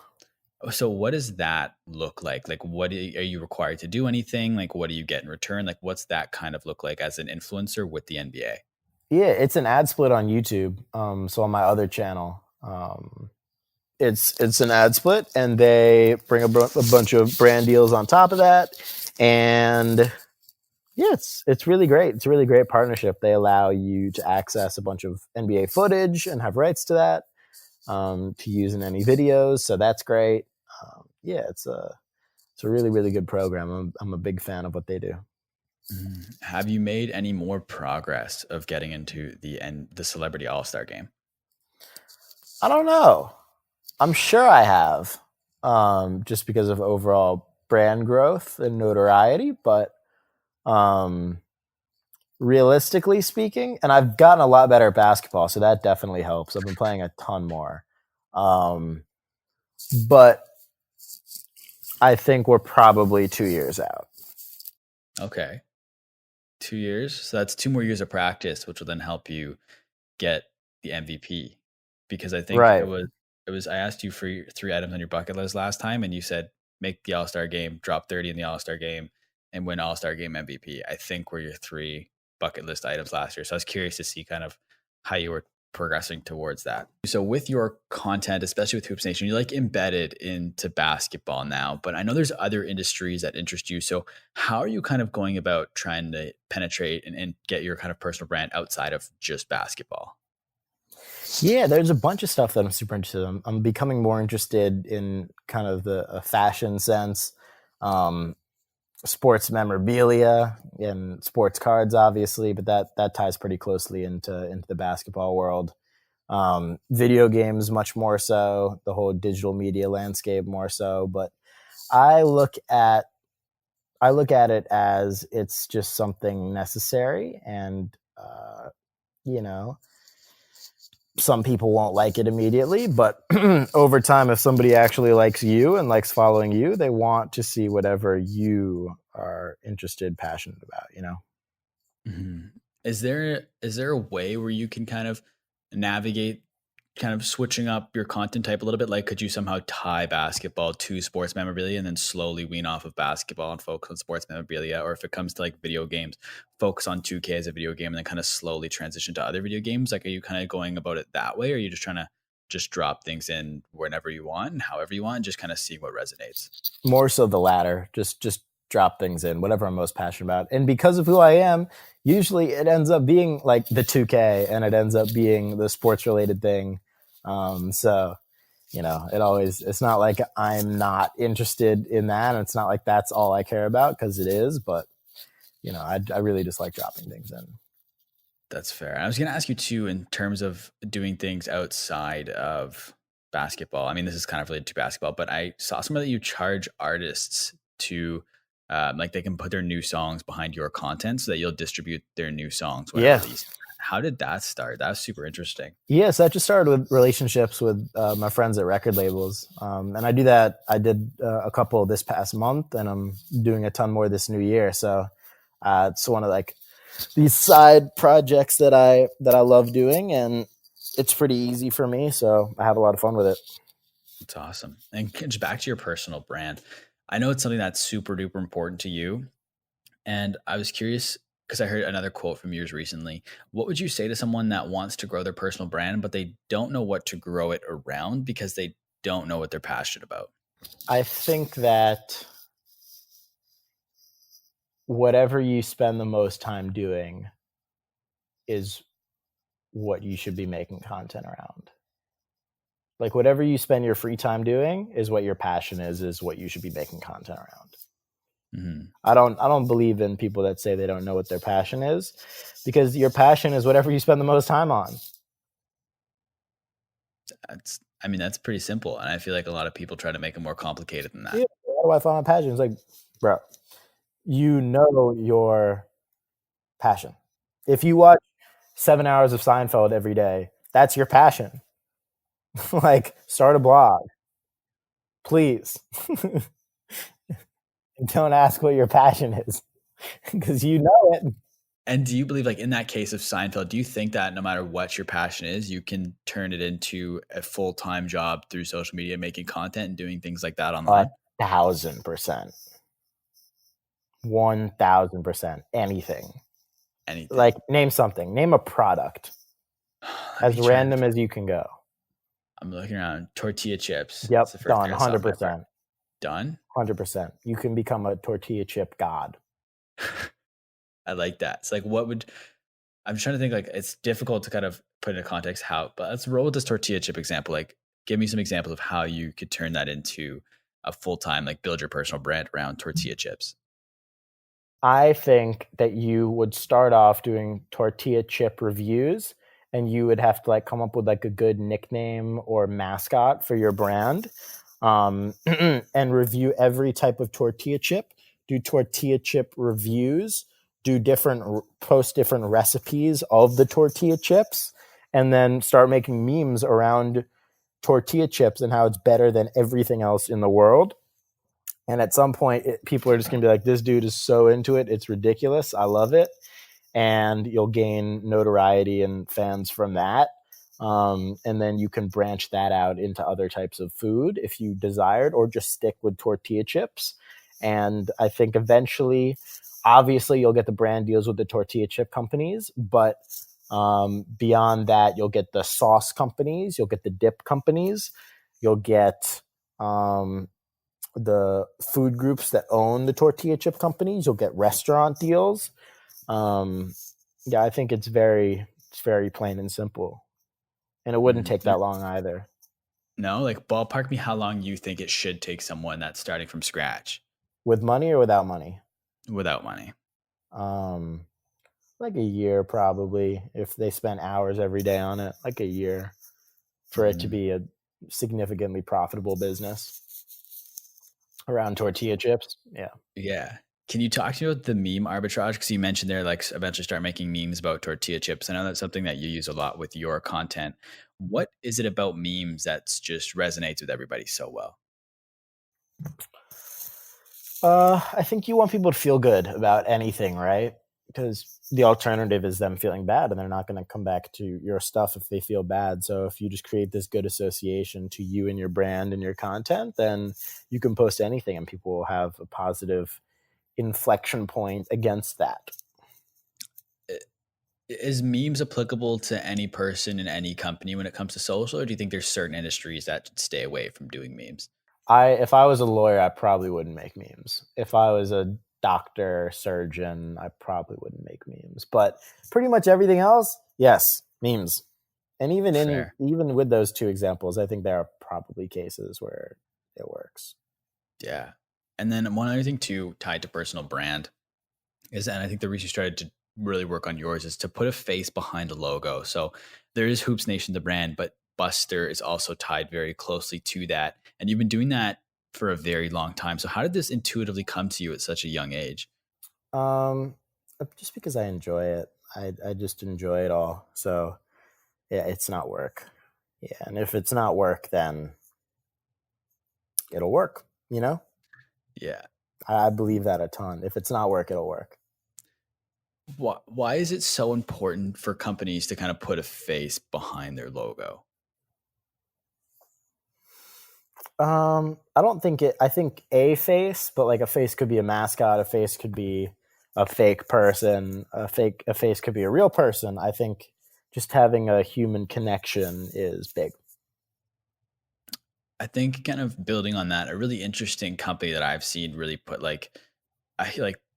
So what does that look like? Like, are you required to do anything? Like, what do you get in return? Like, what's that kind of look like as an influencer with the NBA? Yeah, it's an ad split on YouTube. So on my other channel, it's an ad split, and they bring a bunch of brand deals on top of that, and yeah, it's really great. It's a really great partnership. They allow you to access a bunch of NBA footage and have rights to that to use in any videos. So that's great. Yeah, it's a really, really good program. I'm a big fan of what they do. Have you made any more progress of getting into the Celebrity All-Star game? I don't know. I'm sure I have, just because of overall brand growth and notoriety. But realistically speaking, and I've gotten a lot better at basketball, so that definitely helps. I've been playing a ton more. But I think we're probably 2 years out. Okay. 2 years. So that's 2 more years of practice, which will then help you get the MVP. Because I think Right. I asked you for 3 items on your bucket list last time, and you said make the All-Star game, drop 30 in the All-Star game, and win All-Star game MVP. I think were your 3 bucket list items last year. So I was curious to see kind of how you were progressing towards that. So with your content, especially with Hoops Nation, you're like embedded into basketball now, but I know there's other industries that interest you. So how are you kind of going about trying to penetrate and get your kind of personal brand outside of just basketball? Yeah, there's a bunch of stuff that I'm super interested in. I'm becoming more interested in kind of the fashion sense, sports memorabilia and sports cards, obviously, but that ties pretty closely into the basketball world. Video games, much more so. The whole digital media landscape, more so. But I look at it as it's just something necessary, and you know, some people won't like it immediately, but over time, if somebody actually likes you and likes following you, they want to see whatever you are interested, passionate about. Mhm. Is there a way where you can kind of navigate kind of switching up your content type a little bit? Like, could you somehow tie basketball to sports memorabilia and then slowly wean off of basketball and focus on sports memorabilia? Or if it comes to like video games, focus on 2K as a video game and then kind of slowly transition to other video games? Like, are you kind of going about it that way? Or are you just trying to just drop things in whenever you want and however you want and just kind of see what resonates? More so the latter. Just drop things in, whatever I'm most passionate about. And because of who I am, usually it ends up being like the 2K and it ends up being the sports related thing. So, it's not like I'm not interested in that. And it's not like that's all I care about, because it is, but I really just like dropping things in. That's fair. I was going to ask you too, in terms of doing things outside of basketball. I mean, this is kind of related to basketball, but I saw somewhere that you charge artists to, like, they can put their new songs behind your content so that you'll distribute their new songs when Yeah. released. How did that start? That was super interesting. Yes, I just started with relationships with my friends at record labels, and I do that. I did a couple this past month, and I'm doing a ton more this new year. So it's one of like these side projects that I love doing, and it's pretty easy for me. So I have a lot of fun with it. It's awesome. And just back to your personal brand, I know it's something that's super duper important to you. And I was curious because I heard another quote from yours recently. What would you say to someone that wants to grow their personal brand, but they don't know what to grow it around because they don't know what they're passionate about? I think that whatever you spend the most time doing is what you should be making content around. Like whatever you spend your free time doing is what your passion is what you should be making content around. Mm-hmm. I don't believe in people that say they don't know what their passion is, because your passion is whatever you spend the most time on. That's pretty simple. And I feel like a lot of people try to make it more complicated than that. Yeah, how do I find my passion? It's like, bro, you know your passion. If you watch 7 hours of Seinfeld every day, that's your passion. Like, start a blog, please. Don't ask what your passion is, because you know it. And do you believe, like in that case of Seinfeld, do you think that no matter what your passion is, you can turn it into a full-time job through social media, making content and doing things like that online? 1,000%. 1,000%. Anything. Like, name something. Name a product. As random as you can go. I'm looking around. Tortilla chips. Yep, done. 100%. Done? 100%. You can become a tortilla chip god. I like that. It's like, I'm trying to think, like, it's difficult to kind of put into context how, but let's roll with this tortilla chip example. Like, give me some examples of how you could turn that into a full-time, like, build your personal brand around tortilla chips. I think that you would start off doing tortilla chip reviews, and you would have to like come up with like a good nickname or mascot for your brand, and review every type of tortilla chip, do tortilla chip reviews, post different recipes of the tortilla chips, and then start making memes around tortilla chips and how it's better than everything else in the world. And at some point, people are just going to be like, this dude is so into it. It's ridiculous. I love it. And you'll gain notoriety and fans from that. And then you can branch that out into other types of food if you desired, or just stick with tortilla chips. And I think eventually, obviously, you'll get the brand deals with the tortilla chip companies. But beyond that, you'll get the sauce companies. You'll get the dip companies. You'll get the food groups that own the tortilla chip companies. You'll get restaurant deals. I think it's very plain and simple, and it wouldn't take that long either. No, like ballpark me how long you think it should take someone that's starting from scratch. With money or without money? Without money. Like a year probably, if they spend hours every day on it. Like a year for it to be a significantly profitable business around tortilla chips. Yeah. Can you talk to me about the meme arbitrage? Because you mentioned there, like, eventually start making memes about tortilla chips. I know that's something that you use a lot with your content. What is it about memes that's just resonates with everybody so well? I think you want people to feel good about anything, right? because the alternative is them feeling bad, and they're not going to come back to your stuff if they feel bad. So if you just create this good association to you and your brand and your content, then you can post anything and people will have a positive inflection point against that. Is memes applicable to any person in any company when it comes to social, or do you think there's certain industries that should stay away from doing memes? If I was a lawyer, I probably wouldn't make memes. If I was a doctor, surgeon, I probably wouldn't make memes. But pretty much everything else, yes, memes. And Fair. even with those two examples, I think there are probably cases where it works. Yeah. And then one other thing too, tied to personal brand is, and I think the reason you started to really work on yours is to put a face behind a logo. So there is Hoops Nation, the brand, but Buster is also tied very closely to that. And you've been doing that for a very long time. So how did this intuitively come to you at such a young age? Um, just because I enjoy it. I just enjoy it all. So yeah, it's not work. Yeah, and if it's not work, then it'll work. You know, Yeah. I believe that a ton. If it's not work, it'll work. Why is it so important for companies to kind of put a face behind their logo? I don't think it. I think a face, but like a face could be a mascot. A face could be a fake person. A face could be a real person. I think just having a human connection is big. I think kind of building on that, a really interesting company that I've seen really put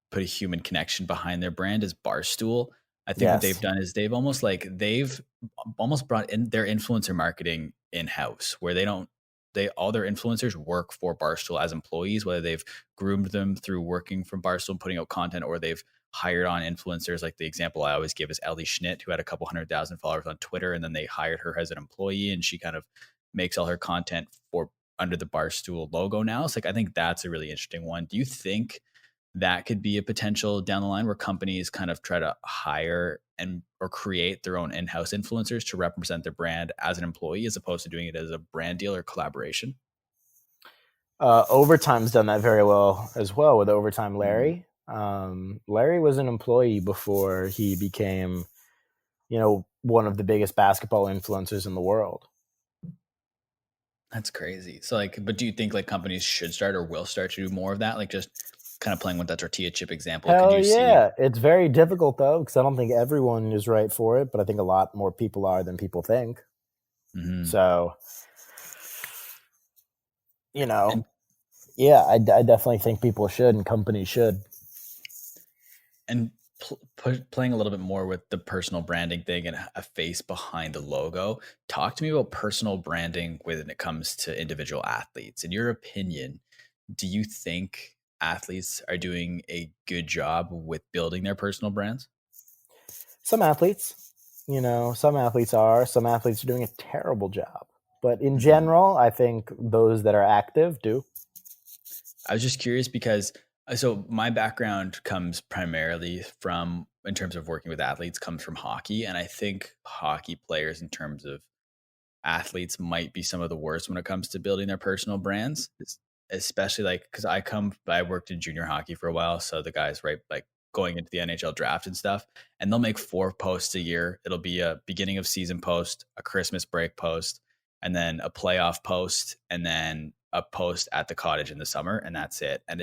put a human connection behind their brand is Barstool. I think what they've Yes. done is they've almost brought in their influencer marketing in house, where they all their influencers work for Barstool as employees, whether they've groomed them through working from Barstool and putting out content, or they've hired on influencers. Like the example I always give is Ellie Schnitt, who had a couple 100,000 followers on Twitter, and then they hired her as an employee, and she kind of makes all her content for under the Barstool logo now. So like I think that's a really interesting one. Do you think that could be a potential down the line where companies kind of try to hire and or create their own in-house influencers to represent their brand as an employee as opposed to doing it as a brand deal or collaboration? Overtime's done that very well as well with Overtime Mm, Larry. Larry was an employee before he became, one of the biggest basketball influencers in the world. that's crazy. So like, but do you think like companies should start or will start to do more of that? Like just kind of playing with that tortilla chip example. Could Hell you see? yeah. It's very difficult though, because I don't think everyone is right for it, but I think a lot more people are than people think. Mhm. So, you know, And yeah, I definitely think people should and companies should. and playing a little bit more with the personal branding thing and a face behind the logo. Talk to me about personal branding when it comes to individual athletes. In your opinion, do you think athletes are doing a good job with building their personal brands? Some athletes, some athletes are doing a terrible job. But in Mhm. general, I think those that are active do. I was just curious because so my background comes primarily from, in terms of working with athletes, comes from hockey. And I think hockey players, in terms of athletes, might be some of the worst when it comes to building their personal brands, especially like because I worked in junior hockey for a while. So the guys, right, like going into the NHL draft and stuff, and they'll make 4 posts a year. It'll be a beginning of season post, a Christmas break post, and then a playoff post, and then a post at the cottage in the summer. And that's it. And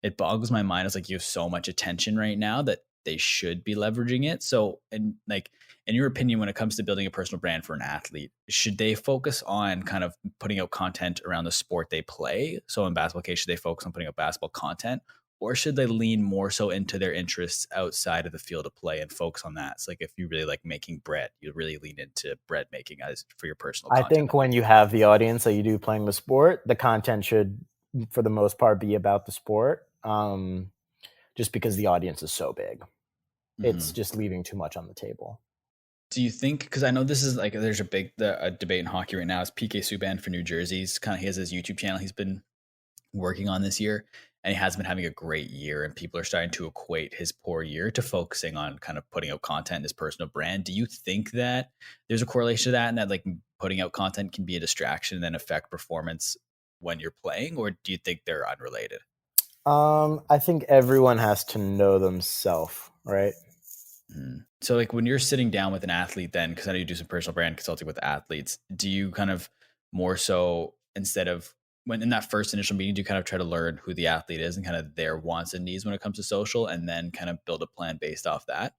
it boggles my mind. It's like you have so much attention right now that they should be leveraging it. So, and like, in your opinion, when it comes to building a personal brand for an athlete, should they focus on kind of putting out content around the sport they play? So in basketball case, should they focus on putting out basketball content? Or should they lean more so into their interests outside of the field of play and focus on that? So like if you really like making bread, you really lean into bread making as for your personal I content. think when you have the audience that you do playing the sport, the content should, for the most part, be about the sport. Just because the audience is so big, it's Mhm. just leaving too much on the table. Do you think? Because I know this is like there's a debate in hockey right now. Is PK Subban for New Jersey? He's kind of he has his YouTube channel he's been working on this year, and he has been having a great year, and people are starting to equate his poor year to focusing on kind of putting out content in his personal brand. Do you think that there's a correlation to that, and that like putting out content can be a distraction and then affect performance when you're playing, or do you think they're unrelated? I think everyone has to know themselves, right? So like when you're sitting down with an athlete then, because I know you do some personal brand consulting with athletes, do you kind of more so instead of when in that first initial meeting, do you kind of try to learn who the athlete is and kind of their wants and needs when it comes to social and then kind of build a plan based off that?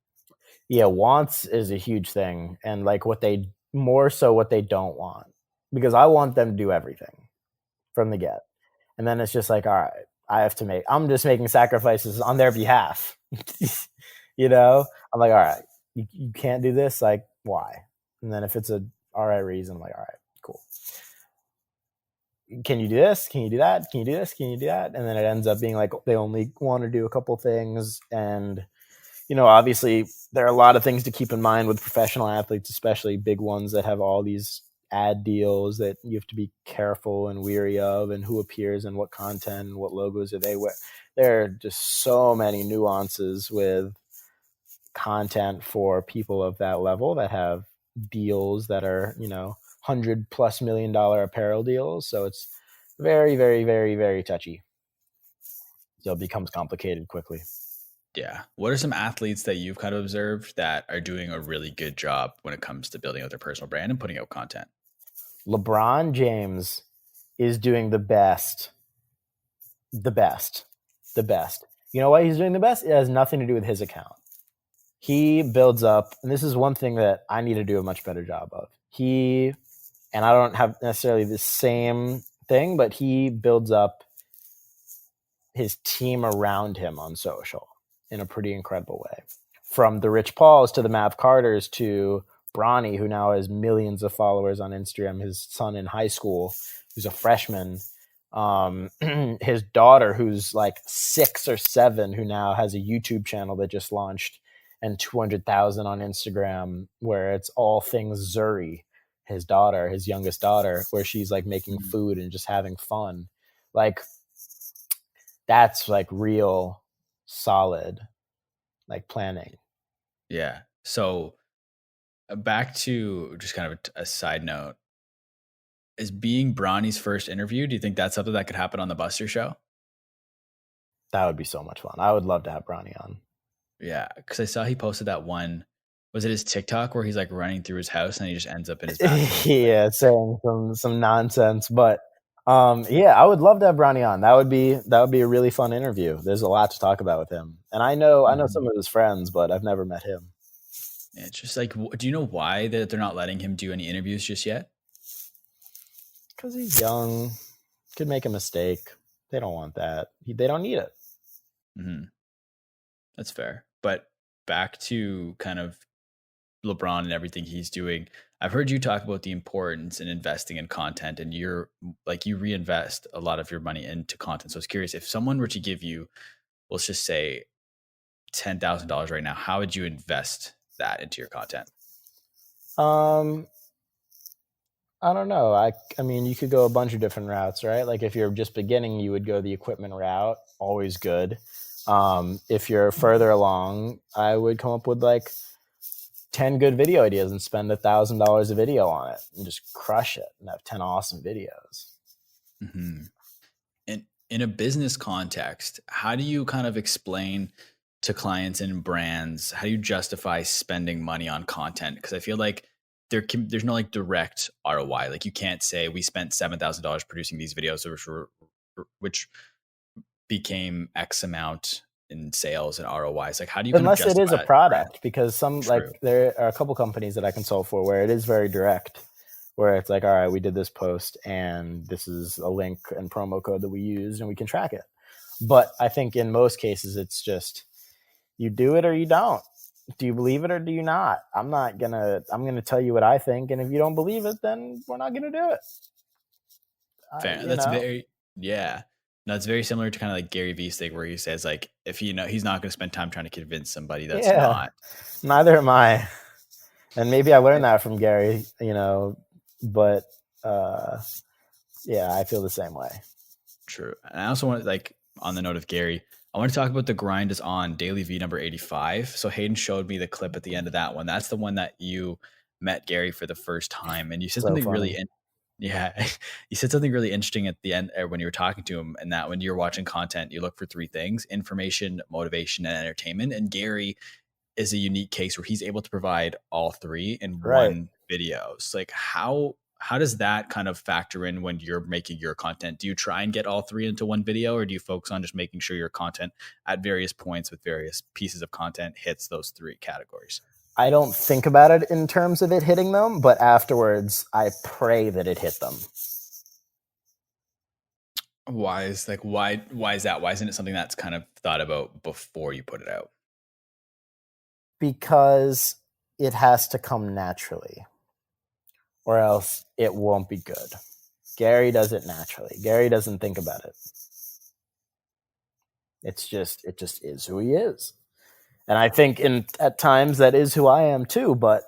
Yeah, wants is a huge thing, and like what they more so what they don't want, because I want them to do everything from the get, and then it's just like, all right, I'm just making sacrifices on their behalf. You know, I'm like, all right, you can't do this, like why? And then if it's a all right reason, I'm like, all right, cool. Can you do this? Can you do that? Can you do this? Can you do that? And then it ends up being like they only want to do a couple things. And, obviously there are a lot of things to keep in mind with professional athletes, especially big ones that have all these ad deals that you have to be careful and weary of, and who appears and what content and what logos are they wear. There are just so many nuances with content for people of that level that have deals that are, $100+ million apparel deals. So it's very, very, very, very touchy. So it becomes complicated quickly. Yeah. What are some athletes that you've kind of observed that are doing a really good job when it comes to building out their personal brand and putting out content? LeBron James is doing the best. The best. The best. You know why he's doing the best? It has nothing to do with his account. He builds up, and this is one thing that I need to do a much better job of. And I don't have necessarily the same thing, but he builds up his team around him on social in a pretty incredible way. From the Rich Pauls to the Mav Carters to Bronny, who now has millions of followers on Instagram, his son in high school, who's a freshman, his daughter, who's like 6 or 7, who now has a YouTube channel that just launched, and 200,000 on Instagram, where it's all things Zuri, his daughter, his youngest daughter, where she's like making food and just having fun. Like, that's like real solid, like planning. Yeah. So back to just kind of a side note, is being Bronny's first interview, do you think that's something that could happen on the Buster show? That would be so much fun. I would love to have Bronny on. Yeah, because I saw he posted that one. Was it his TikTok where he's like running through his house and he just ends up in his bathroom? Yeah, saying some nonsense, but yeah, I would love to have Bronny on. That would be a really fun interview. There's a lot to talk about with him, and I know some of his friends, but I've never met him. Yeah, it's just like, do you know why that they're not letting him do any interviews just yet? Because he's young, could make a mistake. They don't want that. They don't need it. Mm-hmm. That's fair. But back to kind of LeBron and everything he's doing. I've heard you talk about the importance in investing in content, and you reinvest a lot of your money into content. So I was curious, if someone were to give you, let's just say $10,000 right now, how would you invest that into your content? I don't know. I mean, you could go a bunch of different routes, right? Like if you're just beginning, you would go the equipment route, always good. If you're further along, I would come up with like 10 good video ideas and spend $1,000 a video on it and just crush it and have 10 awesome videos. Mm-hmm. And in a business context, how do you kind of explain to clients and brands, how do you justify spending money on content? Because I feel like there's no like direct ROI. Like you can't say we spent $7,000 producing these videos, which became X amount in sales and ROIs. Like how do you unless it is a product? Because there are a couple companies that I consult for where it is very direct, where it's like, all right, we did this post and this is a link and promo code that we used and we can track it. But I think in most cases, it's just you do it or you don't. Do you believe it or do you not? I'm going to tell you what I think. And if you don't believe it, then we're not going to do it. Fair. No, it's very similar to kind of like GaryVee's thing where he says like, if he's not going to spend time trying to convince somebody that's not. Neither am I. And maybe I learned that from Gary, but yeah, I feel the same way. True. And I also want like on the note of Gary, I want to talk about the grind is on Daily V number 85. So Hayden showed me the clip at the end of that one. That's the one that you met Gary for the first time. And you said something really Yeah. You said something really interesting at the end when you were talking to him, and that when you're watching content, you look for three things: information, motivation, and entertainment. And Gary is a unique case where he's able to provide all three in Right. one video. So like how does that kind of factor in when you're making your content? Do you try and get all three into one video, or do you focus on just making sure your content at various points with various pieces of content hits those three categories? I don't think about it in terms of it hitting them, but afterwards I pray that it hit them. Why is that? Why isn't it something that's kind of thought about before you put it out? Because it has to come naturally, or else it won't be good. Gary does it naturally. Gary doesn't think about it. It just is who he is. And I think at times that is who I am too. But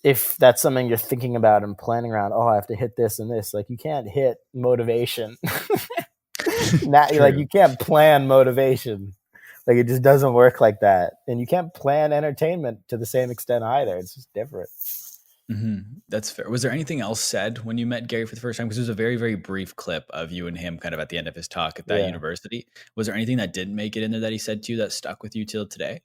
if that's something you're thinking about and planning around, oh, I have to hit this and this, like you can't hit motivation. Like you can't plan motivation. Like it just doesn't work like that. And you can't plan entertainment to the same extent either. It's just different. That's fair. Was there anything else said when you met Gary for the first time? Because there's a very, very brief clip of you and him kind of at the end of his talk at that Yeah. university. Was there anything that didn't make it in there that he said to you that stuck with you till today?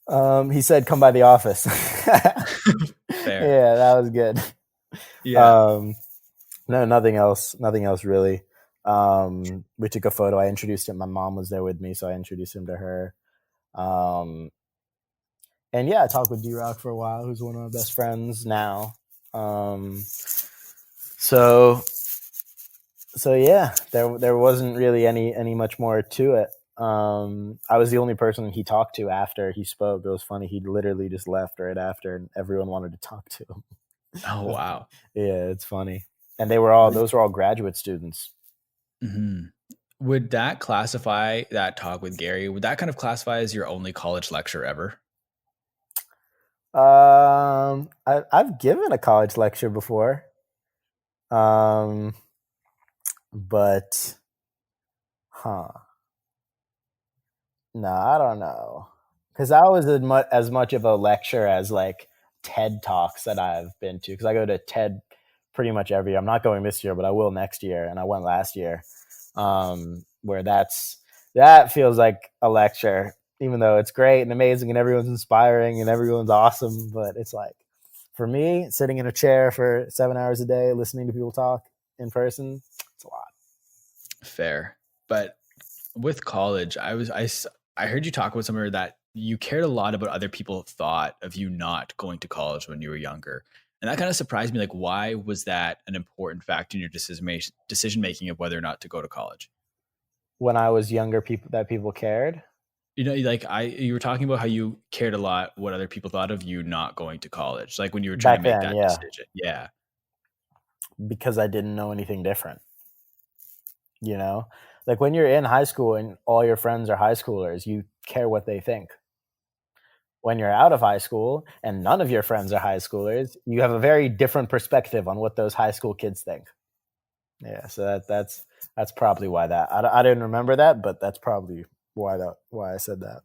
He said, "Come by the office." Fair. Yeah, that was good. Yeah. No, nothing else. Nothing else really. We took a photo. I introduced him. My mom was there with me, so I introduced him to her. And yeah, I talked with D-Rock for a while, who's one of my best friends now. So yeah, there wasn't really any much more to it. I was the only person he talked to after he spoke. It was funny. He literally just left right after, and everyone wanted to talk to him. Oh, wow. Yeah, it's funny. And those were all graduate students. Would that classify that talk with Gary? Would that kind of classify as your only college lecture ever? I've given a college lecture before. But no, I don't know. Because that was as much of a lecture as like TED Talks that I've been to. Because I go to TED pretty much every year. I'm not going this year, but I will next year. And I went last year. Where that feels like a lecture, even though it's great and amazing and everyone's inspiring and everyone's awesome. But it's like, for me, sitting in a chair for 7 hours a day, listening to people talk in person, it's a lot. Fair. But with college, I heard you talk about somewhere that you cared a lot about other people thought of you not going to college when you were younger. And that kind of surprised me. Like, why was that an important factor in your decision making of whether or not to go to college? When I was younger, people cared. You know, like you were talking about how you cared a lot what other people thought of you not going to college, like when you were trying Back to make then, that yeah. decision. Yeah. Because I didn't know anything different. You know, like when you're in high school and all your friends are high schoolers, you care what they think. When you're out of high school and none of your friends are high schoolers, you have a very different perspective on what those high school kids think. Yeah, so that's probably why that I didn't remember that, but that's probably why I said that.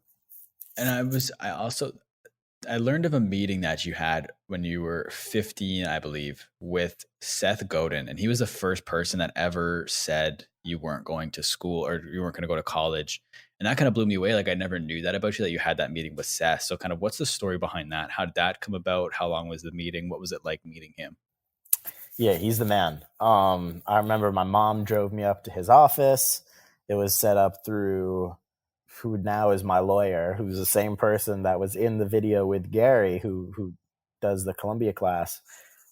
And I learned of a meeting that you had when you were 15, I believe, with Seth Godin. And he was the first person that ever said you weren't going to school or you weren't going to go to college. And that kind of blew me away. Like I never knew that about you, that you had that meeting with Seth. So kind of what's the story behind that? How did that come about? How long was the meeting? What was it like meeting him? Yeah, he's the man. I remember my mom drove me up to his office. It was set up through who now is my lawyer, who's the same person that was in the video with Gary, who does the Columbia class,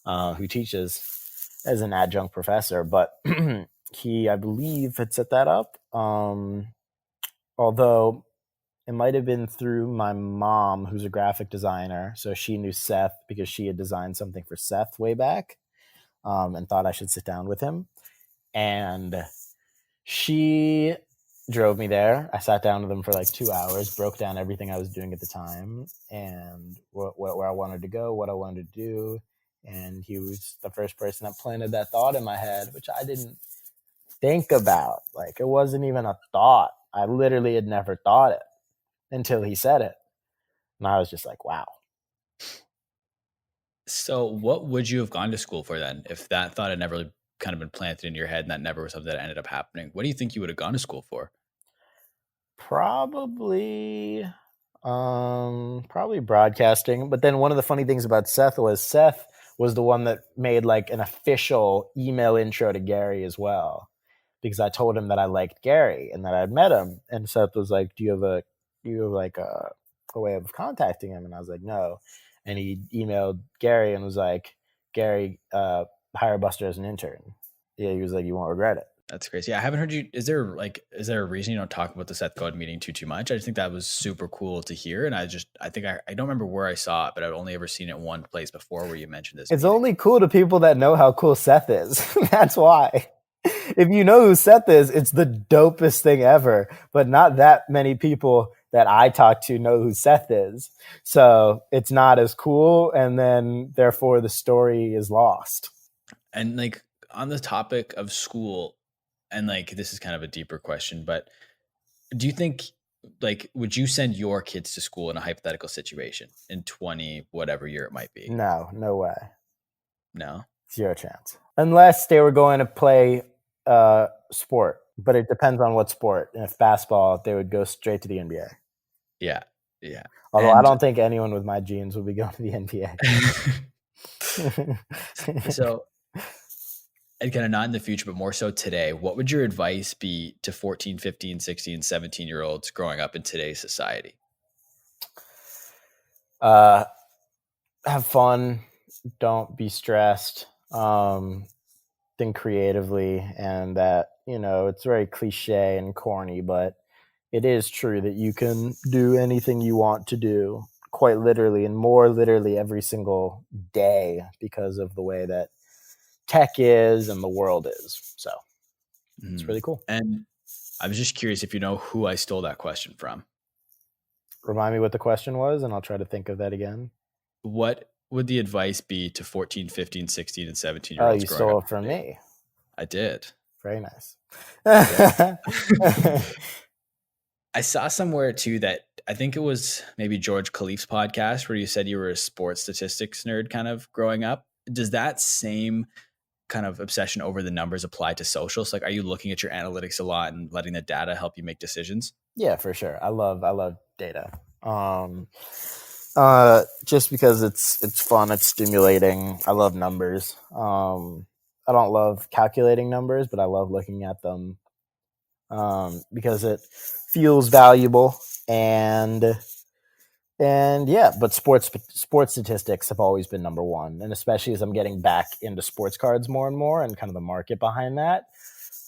who teaches as an adjunct professor. But I believe, had set that up. Although it might have been through my mom, who's a graphic designer. So she knew Seth because she had designed something for Seth way back, and thought I should sit down with him. And she drove me there. I sat down with him for like 2 hours, broke down everything I was doing at the time and where I wanted to go, what I wanted to do. And he was the first person that planted that thought in my head, which I didn't think about. Like it wasn't even a thought. I literally had never thought it until he said it. And I was just like, wow. So what would you have gone to school for then if that thought had never really kind of been planted in your head and that never was something that ended up happening? What do you think you would have gone to school for? Probably, probably broadcasting. But then one of the funny things about Seth was the one that made like an official email intro to Gary as well, because I told him that I liked Gary and that I'd met him, and Seth was like, do you have like a way of contacting him?" And I was like, "No," and he emailed Gary and was like, "Gary, hire Buster as an intern." Yeah, he was like, "You won't regret it." That's crazy. Yeah, I haven't heard you. Is there a reason you don't talk about the Seth Godin meeting too much? I just think that was super cool to hear. And I don't remember where I saw it, but I've only ever seen it one place before where you mentioned this It's meeting. only cool to people that know how cool Seth is. That's why. If you know who Seth is, it's the dopest thing ever. But not that many people that I talk to know who Seth is. So it's not as cool. And then therefore the story is lost. And like on the topic of school, and like this is kind of a deeper question, but do you think like would you send your kids to school in a hypothetical situation in 20 whatever year it might be? No, no way. No? Zero chance. Unless they were going to play sport. But it depends on what sport. And if basketball, they would go straight to the NBA. Yeah. Yeah. Although I don't think anyone with my genes would be going to the NBA. So, and kind of not in the future, but more so today, what would your advice be to 14, 15, 16, 17-year-olds growing up in today's society? Have fun. Don't be stressed. Think creatively. And that, it's very cliche and corny, but it is true that you can do anything you want to do, quite literally, and more literally every single day, because of the way that tech is and the world is. So it's really cool. And I was just curious if you know who I stole that question from. Remind me what the question was, and I'll try to think of that again. What would the advice be to 14, 15, 16, and 17 Oh, year olds you growing stole up it from today? me. I did. Very nice. Yeah. I saw somewhere too that I think it was maybe George Khalif's podcast where you said you were a sports statistics nerd kind of growing up. Does that same kind of obsession over the numbers apply to socials? Like, are you looking at your analytics a lot and letting the data help you make decisions? Yeah, for sure. I love data. Just because it's fun, it's stimulating. I love numbers. I don't love calculating numbers, but I love looking at them because it feels valuable. And yeah, but sports statistics have always been number one, and especially as I'm getting back into sports cards more and more, and kind of the market behind that,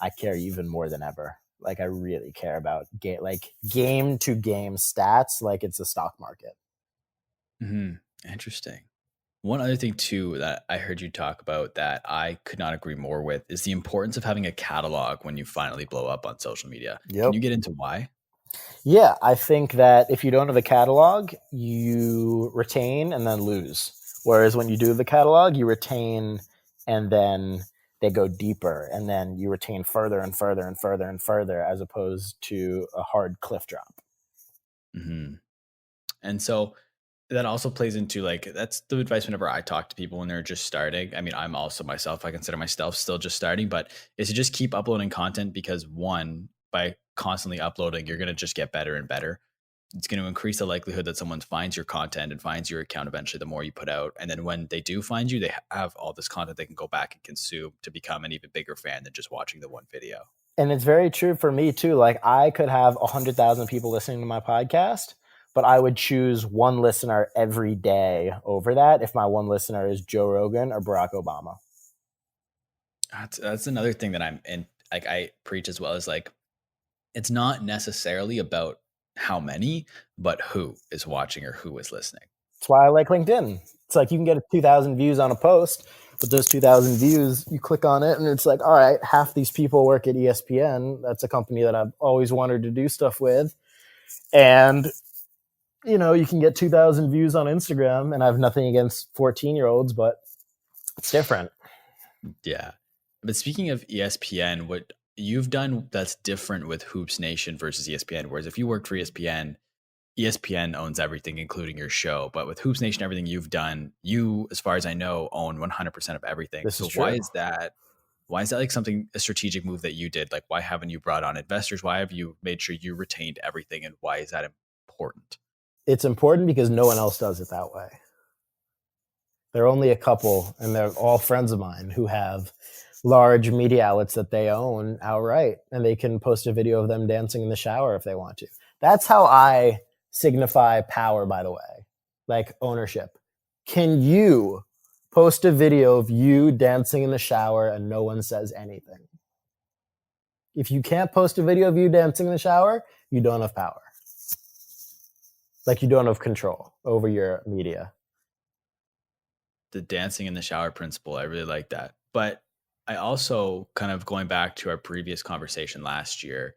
I care even more than ever. Like, I really care about game to game stats, like it's a stock market. Interesting. One other thing too that I heard you talk about that I could not agree more with is the importance of having a catalog when you finally blow up on social media. Yep. Can you get into why? Yeah, I think that if you don't have a catalog, you retain and then lose. Whereas when you do have the catalog, you retain and then they go deeper, and then you retain further and further and further and further, as opposed to a hard cliff drop. And so that also plays into like, that's the advice whenever I talk to people when they're just starting. I mean, I'm also myself, I consider myself still just starting, but is to just keep uploading content, because one, by constantly uploading, you're going to just get better and better. It's going to increase the likelihood that someone finds your content and finds your account eventually the more you put out. And then when they do find you, they have all this content they can go back and consume to become an even bigger fan than just watching the one video. And it's very true for me too. Like, I could have 100,000 people listening to my podcast, but I would choose one listener every day over that if my one listener is Joe Rogan or Barack Obama. That's another thing that I'm in. Like, I preach as well, as like, it's not necessarily about how many, but who is watching or who is listening. That's why I like LinkedIn. It's like you can get 2,000 views on a post, but those 2,000 views, you click on it and it's like, all right, half these people work at ESPN. That's a company that I've always wanted to do stuff with. And, you can get 2,000 views on Instagram, and I have nothing against 14-year-olds, but it's different. Yeah. But speaking of ESPN, what you've done that's different with Hoops Nation versus ESPN, whereas if you worked for ESPN, ESPN owns everything, including your show. But with Hoops Nation, everything you've done, you, as far as I know, own 100% of everything. This is So true. why is that? Why is that like something, a strategic move that you did? Like, why haven't you brought on investors? Why have you made sure you retained everything? And why is that important? It's important because no one else does it that way. There are only a couple, and they're all friends of mine who have large media outlets that they own outright, and they can post a video of them dancing in the shower if they want to. That's how I signify power, by the way, like ownership. Can you post a video of you dancing in the shower and no one says anything? If you can't post a video of you dancing in the shower, you don't have power. Like you don't have control over your media. The dancing in the shower principle, I really like that. But I also, kind of going back to our previous conversation last year,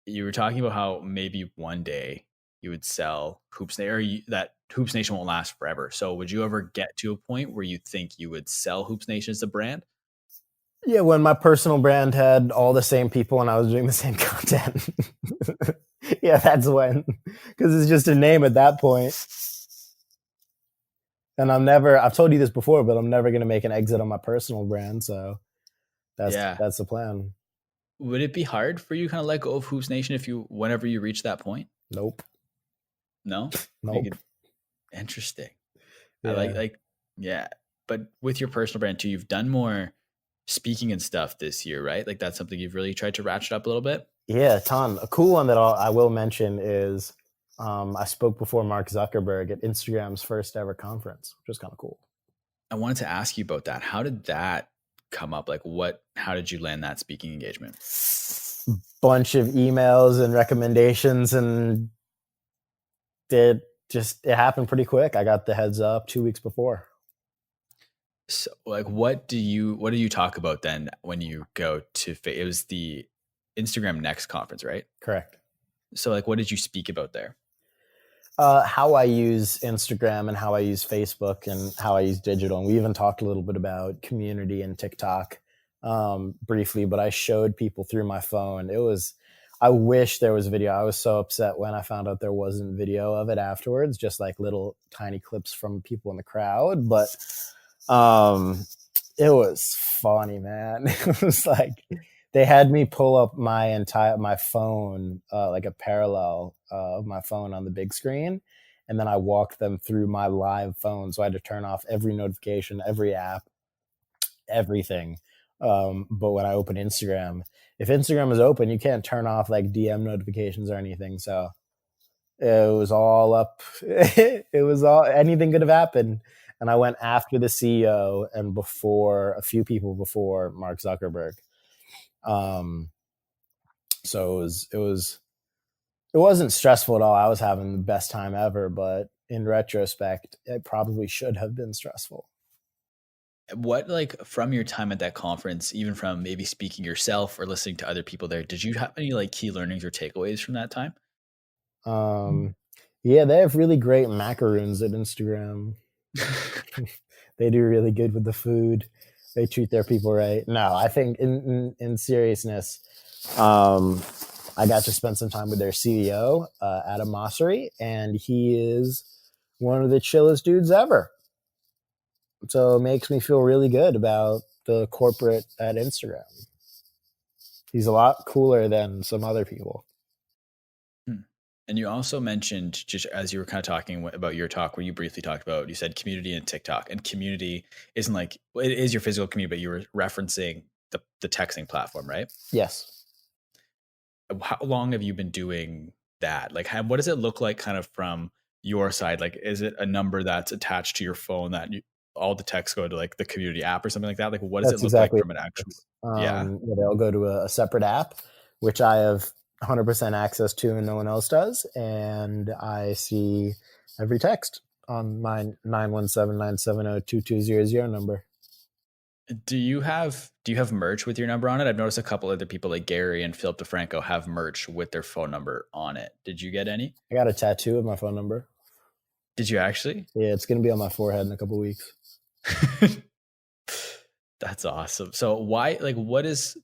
you were talking about how maybe one day you would sell Hoops Nation, or that Hoops Nation won't last forever. So would you ever get to a point where you think you would sell Hoops Nation as a brand? Yeah, when my personal brand had all the same people and I was doing the same content. Yeah, that's when. Because it's just a name at that point. And I've told you this before, but I'm never going to make an exit on my personal brand. So Yeah. that's the plan. Would it be hard for you kind of let go of Hoops Nation whenever you reach that point? Nope. No? Nope. Interesting. Yeah. I like, yeah. But with your personal brand too, you've done more speaking and stuff this year, right? Like that's something you've really tried to ratchet up a little bit. Yeah, a ton. A cool one that I will mention is I spoke before Mark Zuckerberg at Instagram's first ever conference, which was kind of cool. I wanted to ask you about that. How did that come up? Like how did you land that speaking engagement? Bunch of emails and recommendations, and it happened pretty quick. I got the heads up 2 weeks before. So like, what do you talk about then when you go to, it was the Instagram Next conference, right? Correct. So like, what did you speak about there? How I use Instagram and how I use Facebook and how I use digital. And we even talked a little bit about community and TikTok briefly, but I showed people through my phone. I wish there was video. I was so upset when I found out there wasn't video of it afterwards, just like little tiny clips from people in the crowd. But it was funny, man. It was like they had me pull up my phone, like a parallel of my phone on the big screen. And then I walked them through my live phone. So I had to turn off every notification, every app, everything. But when I open Instagram, if Instagram is open, you can't turn off like DM notifications or anything. So it was all up. It was all, anything could have happened. And I went after the CEO and before a few people before Mark Zuckerberg. So it wasn't stressful at all. I was having the best time ever, but in retrospect, it probably should have been stressful. What, like, from your time at that conference, even from maybe speaking yourself or listening to other people there, did you have any like key learnings or takeaways from that time? Yeah, they have really great macaroons at Instagram. They do really good with the food. They treat their people right. No, I think in seriousness, I got to spend some time with their CEO, Adam Mosseri, and he is one of the chillest dudes ever. So it makes me feel really good about the corporate at Instagram. He's a lot cooler than some other people. And you also mentioned, just as you were kind of talking about your talk, where you briefly talked about, you said community and TikTok, and community isn't like, it is your physical community, but you were referencing the texting platform, right? Yes. How long have you been doing that? Like, what does it look like kind of from your side? Like, is it a number that's attached to your phone that all the texts go to like the community app or something like that? Like, what does That's it look like exactly from an actual? Yeah. They'll go to a separate app, which I have 100% access to and no one else does. And I see every text on my 917-970-2200 number. Do you have merch with your number on it? I've noticed a couple other people like Gary and Philip DeFranco have merch with their phone number on it. Did you get any? I got a tattoo of my phone number. Did you actually? Yeah, it's going to be on my forehead in a couple weeks. That's awesome. So why, like, what is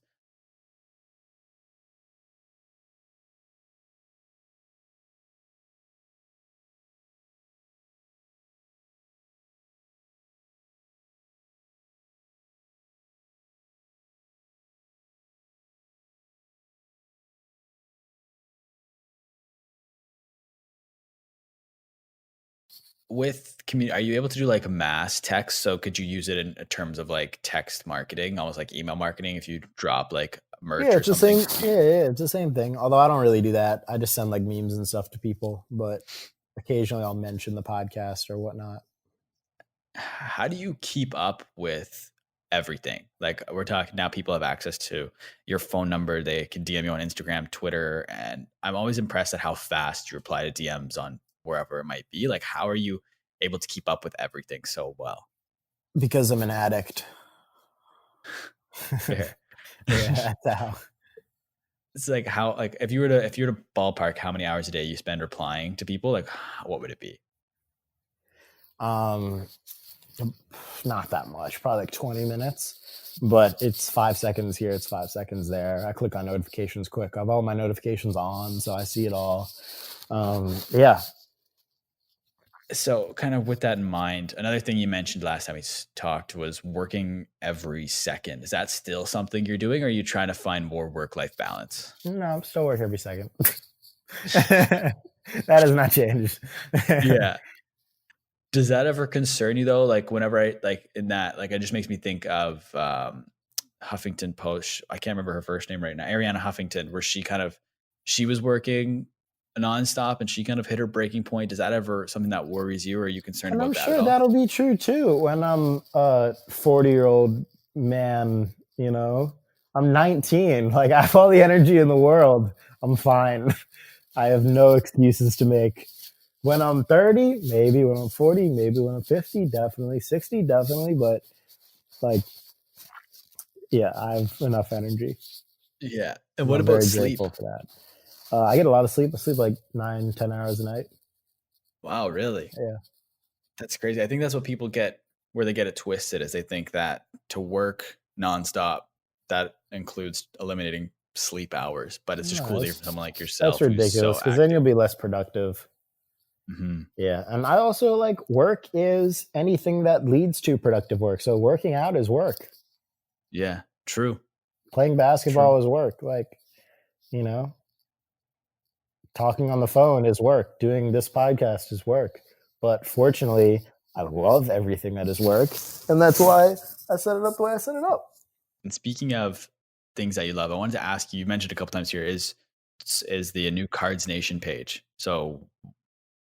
with community, are you able to do like mass text? So could you use it in terms of like text marketing, almost like email marketing, if you drop like Yeah, merch or it's the something? same. Yeah, it's the same thing. Although I don't really do that. I just send like memes and stuff to people, but occasionally I'll mention the podcast or whatnot. How do you keep up with everything? Like we're talking now, people have access to your phone number. They can DM you on Instagram, Twitter, and I'm always impressed at how fast you reply to DMs on wherever it might be. Like, how are you able to keep up with everything so well? Because I'm an addict. Fair. Yeah, that's how. It's like how, like if you were to ballpark how many hours a day you spend replying to people, like what would it be? Um, not that much, probably like 20 minutes, but it's 5 seconds here, it's 5 seconds there. I click on notifications quick. I have all my notifications on, so I see it all. Yeah. So, kind of with that in mind, another thing you mentioned last time we talked was working every second. Is that still something you're doing, or are you trying to find more work-life balance? No, I'm still work every second. That has not changed. Yeah. Does that ever concern you though? Like whenever I like in that, like it just makes me think of Huffington Post. I can't remember her first name right now. Ariana Huffington, where she was working nonstop and she kind of hit her breaking point. Is that ever something that worries you, or are you concerned And I'm about that at sure all? that'll be true too when I'm a 40-year-old man, I'm 19. Like I have all the energy in the world. I'm fine. I have no excuses to make. When I'm 30, maybe. When I'm 40, maybe. When I'm 50, definitely. 60, definitely. But like, yeah, I have enough energy. Yeah. And And what I'm about very sleep? grateful for that. I get a lot of sleep. I sleep like 9, 10 hours a night. Wow, really? Yeah. That's crazy. I think that's what people get where they get it twisted is they think that to work nonstop, that includes eliminating sleep hours. But it's just No, cool to hear from someone like that's yourself who's ridiculous so because then active. you'll be less productive. Hmm. Yeah. And I also like work is anything that leads to productive work. So working out is work. Yeah, true. Playing True. basketball is work. Like, you know, talking on the phone is work. Doing this podcast is work. But fortunately, I love everything that is work. And that's why I set it up the way I set it up. And speaking of things that you love, I wanted to ask you, you mentioned a couple times here is the new Cards Nation page. So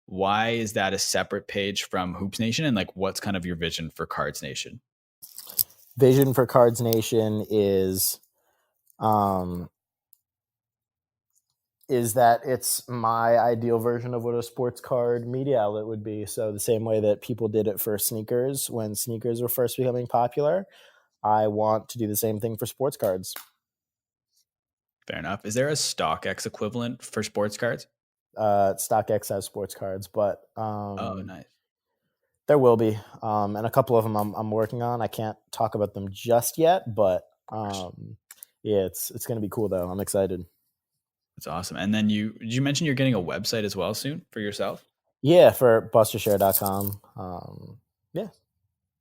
why is that a separate page from Hoops Nation? And like what's kind of your vision for Cards Nation? Vision for Cards Nation um, is that it's my ideal version of what a sports card media outlet would be. So the same way that people did it for sneakers when sneakers were first becoming popular, I want to do the same thing for sports cards. Fair enough. Is there a StockX equivalent for sports cards? StockX has sports cards, but Oh, nice. there will be, and a couple of them I'm working on. I can't talk about them just yet, but Of course. yeah, it's going to be cool though. I'm excited. That's awesome. And then did you mention you're getting a website as well soon for yourself? Yeah, for bustershare.com. Yeah,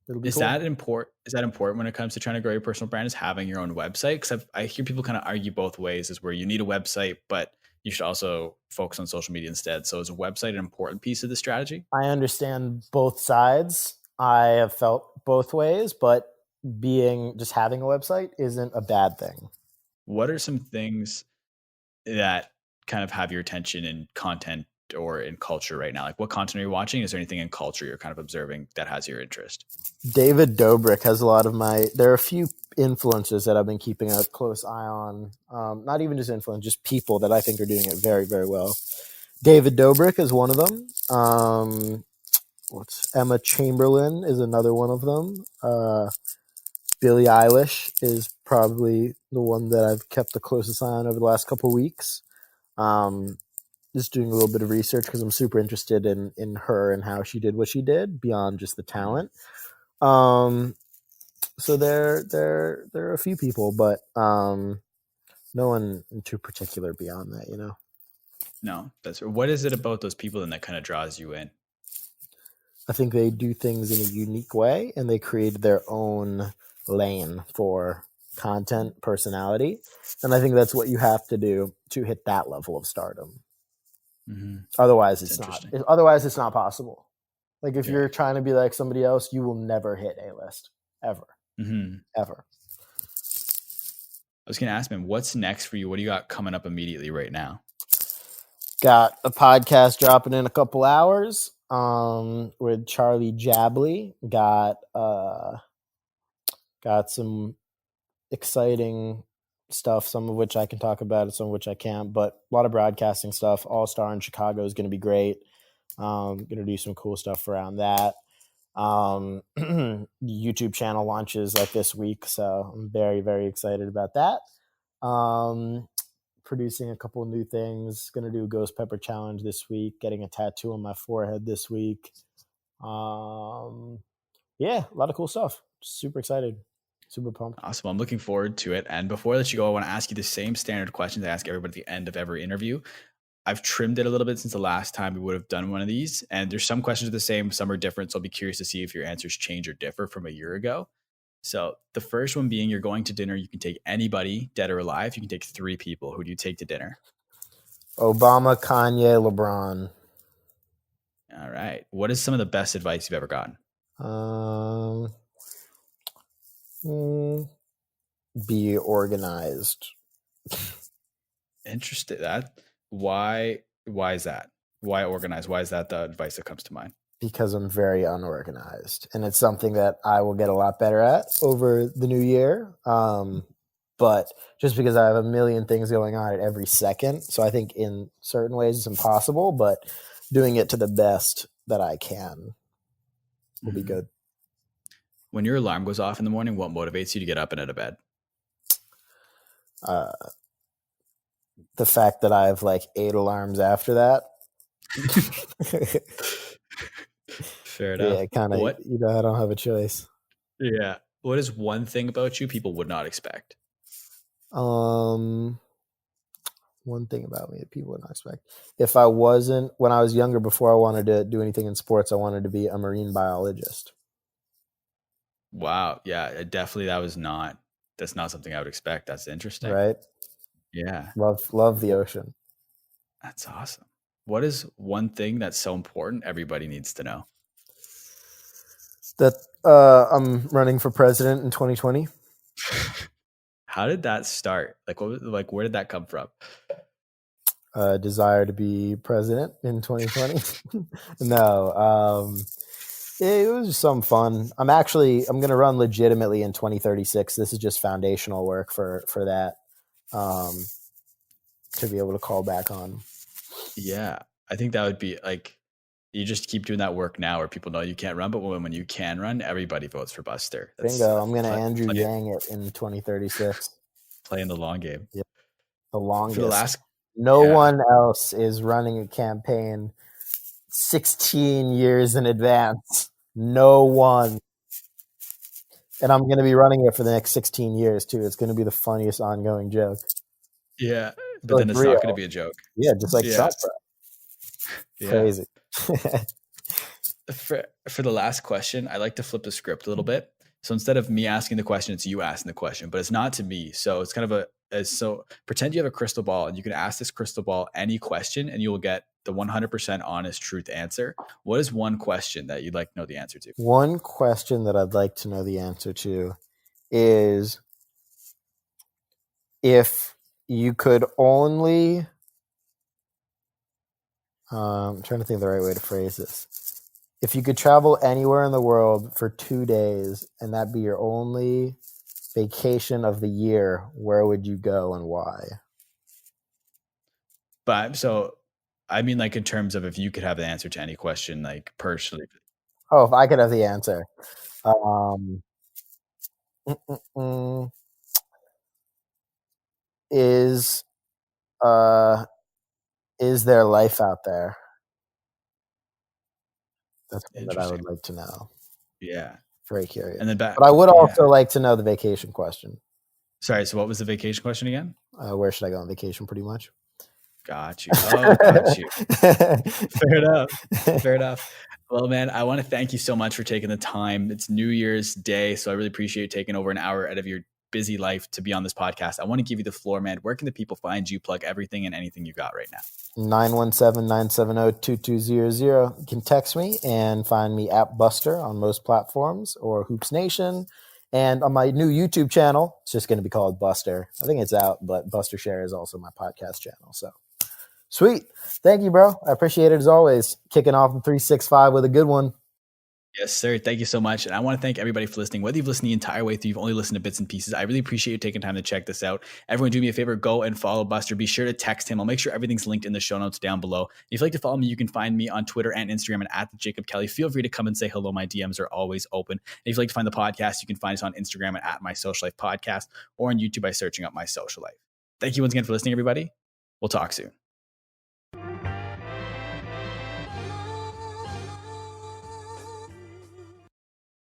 it'll be Is cool. that important? Is that important when it comes to trying to grow your personal brand? Is having your own website? Because I hear people kind of argue both ways, is where you need a website, but you should also focus on social media instead. So is a website an important piece of the strategy? I understand both sides. I have felt both ways, but just having a website isn't a bad thing. What are some things that kind of have your attention in content or in culture right now? Like what content are you watching? Is there anything in culture you're kind of observing that has your interest? David Dobrik has a lot of there are a few influencers that I've been keeping a close eye on. Not even just influencers, just people that I think are doing it very, very well. David Dobrik is one of them. What's Emma Chamberlain is another one of them. Billie Eilish is probably the one that I've kept the closest eye on over the last couple of weeks. Just doing a little bit of research because I'm super interested in her and how she did what she did beyond just the talent. So there are a few people, but no one in too particular beyond that, No, what is it about those people then that kind of draws you in? I think they do things in a unique way and they created their own lane for content personality. And I think that's what you have to do to hit that level of stardom. Mm-hmm. Otherwise That's it's not interesting. otherwise it's not possible. Like if Yeah. you're trying to be like somebody else, you will never hit A-list ever, ever. I was going to ask, man, what's next for you? What do you got coming up immediately right now? Got a podcast dropping in a couple hours with Charlie Jabley. Got some exciting stuff, some of which I can talk about and some of which I can't, but a lot of broadcasting stuff. All-Star in Chicago is going to be great. Going to do some cool stuff around that. The YouTube channel launches like this week, so I'm very, very excited about that. Producing a couple of new things. Going to do a Ghost Pepper Challenge this week. Getting a tattoo on my forehead this week. Yeah, a lot of cool stuff. Super excited. Super pumped. Awesome. I'm looking forward to it. And before I let you go, I want to ask you the same standard questions I ask everybody at the end of every interview. I've trimmed it a little bit since the last time we would have done one of these. And there's some questions are the same, some are different. So I'll be curious to see if your answers change or differ from a year ago. So the first one being, you're going to dinner. You can take anybody, dead or alive. You can take 3 people. Who do you take to dinner? Obama, Kanye, LeBron. All right. What is some of the best advice you've ever gotten? Be organized. Interesting. Why is that? Why organized? Why is that the advice that comes to mind? Because I'm very unorganized, and it's something that I will get a lot better at over the new year. But just because I have a million things going on at every second, so I think in certain ways it's impossible, but doing it to the best that I can will be good. When your alarm goes off in the morning, what motivates you to get up and out of bed? The fact that I have like 8 alarms after that. Fair enough. Yeah, kind of. I don't have a choice. Yeah. What is one thing about you people would not expect? One thing about me that people would not expect. If I wasn't, when I was younger, before I wanted to do anything in sports, I wanted to be a marine biologist. Wow. Yeah, definitely. That's not something I would expect. That's interesting. Right? Yeah. Love the ocean. That's awesome. What is one thing that's so important everybody needs to know? That I'm running for president in 2020. How did that start? Where did that come from? Desire to be president in 2020. No, it was just some fun. I'm going to run legitimately in 2036. This is just foundational work for that, to be able to call back on. Yeah, I think that would be like, you just keep doing that work now where people know you can't run, but when you can run, everybody votes for Buster. Bingo. I'm going to Andrew Yang it in 2036. Playing the long game. Yeah. The longest. For the last, no one else is running a campaign 16 years in advance. No one. And I'm going to be running it for the next 16 years too. It's going to be the funniest ongoing joke. Yeah, but then it's not going to be a joke. Yeah, just like Trump. Yeah. Crazy. For the last question, I like to flip the script a little bit. So instead of me asking the question, it's you asking the question, but it's not to me. So it's kind of so pretend you have a crystal ball and you can ask this crystal ball any question and you will get the 100% honest truth answer. What is one question that you'd like to know the answer to? One question that I'd like to know the answer to is, if you could only, I'm trying to think of the right way to phrase this. If you could travel anywhere in the world for 2 days and that be your only vacation of the year, where would you go and why? But so, I mean, like in terms of if you could have the answer to any question, like personally. Oh, if I could have the answer. Is there life out there? That's what I would like to know. Yeah. Very curious. And then but I would also like to know the vacation question. Sorry, so what was the vacation question again? Where should I go on vacation, pretty much? Got you. Oh, got you. Fair enough. Well, man, I want to thank you so much for taking the time. It's New Year's Day, so I really appreciate you taking over an hour out of your busy life to be on this podcast. I want to give you the floor, man. Where can the people find you? Plug everything and anything you got right now. 917-970-2200. You can text me and find me at Buster on most platforms or Hoops Nation. And on my new YouTube channel, it's just going to be called Buster. I think it's out, but Buster Scher is also my podcast channel. So sweet. Thank you, bro. I appreciate it as always. Kicking off in 365 with a good one. Yes, sir. Thank you so much. And I want to thank everybody for listening. Whether you've listened the entire way through, you've only listened to bits and pieces, I really appreciate you taking time to check this out. Everyone, do me a favor, go and follow Buster. Be sure to text him. I'll make sure everything's linked in the show notes down below. If you'd like to follow me, you can find me on Twitter and Instagram and at Jacob Kelly. Feel free to come and say hello. My DMs are always open. And if you'd like to find the podcast, you can find us on Instagram and at My Social Life Podcast or on YouTube by searching up My Social Life. Thank you once again for listening, everybody. We'll talk soon.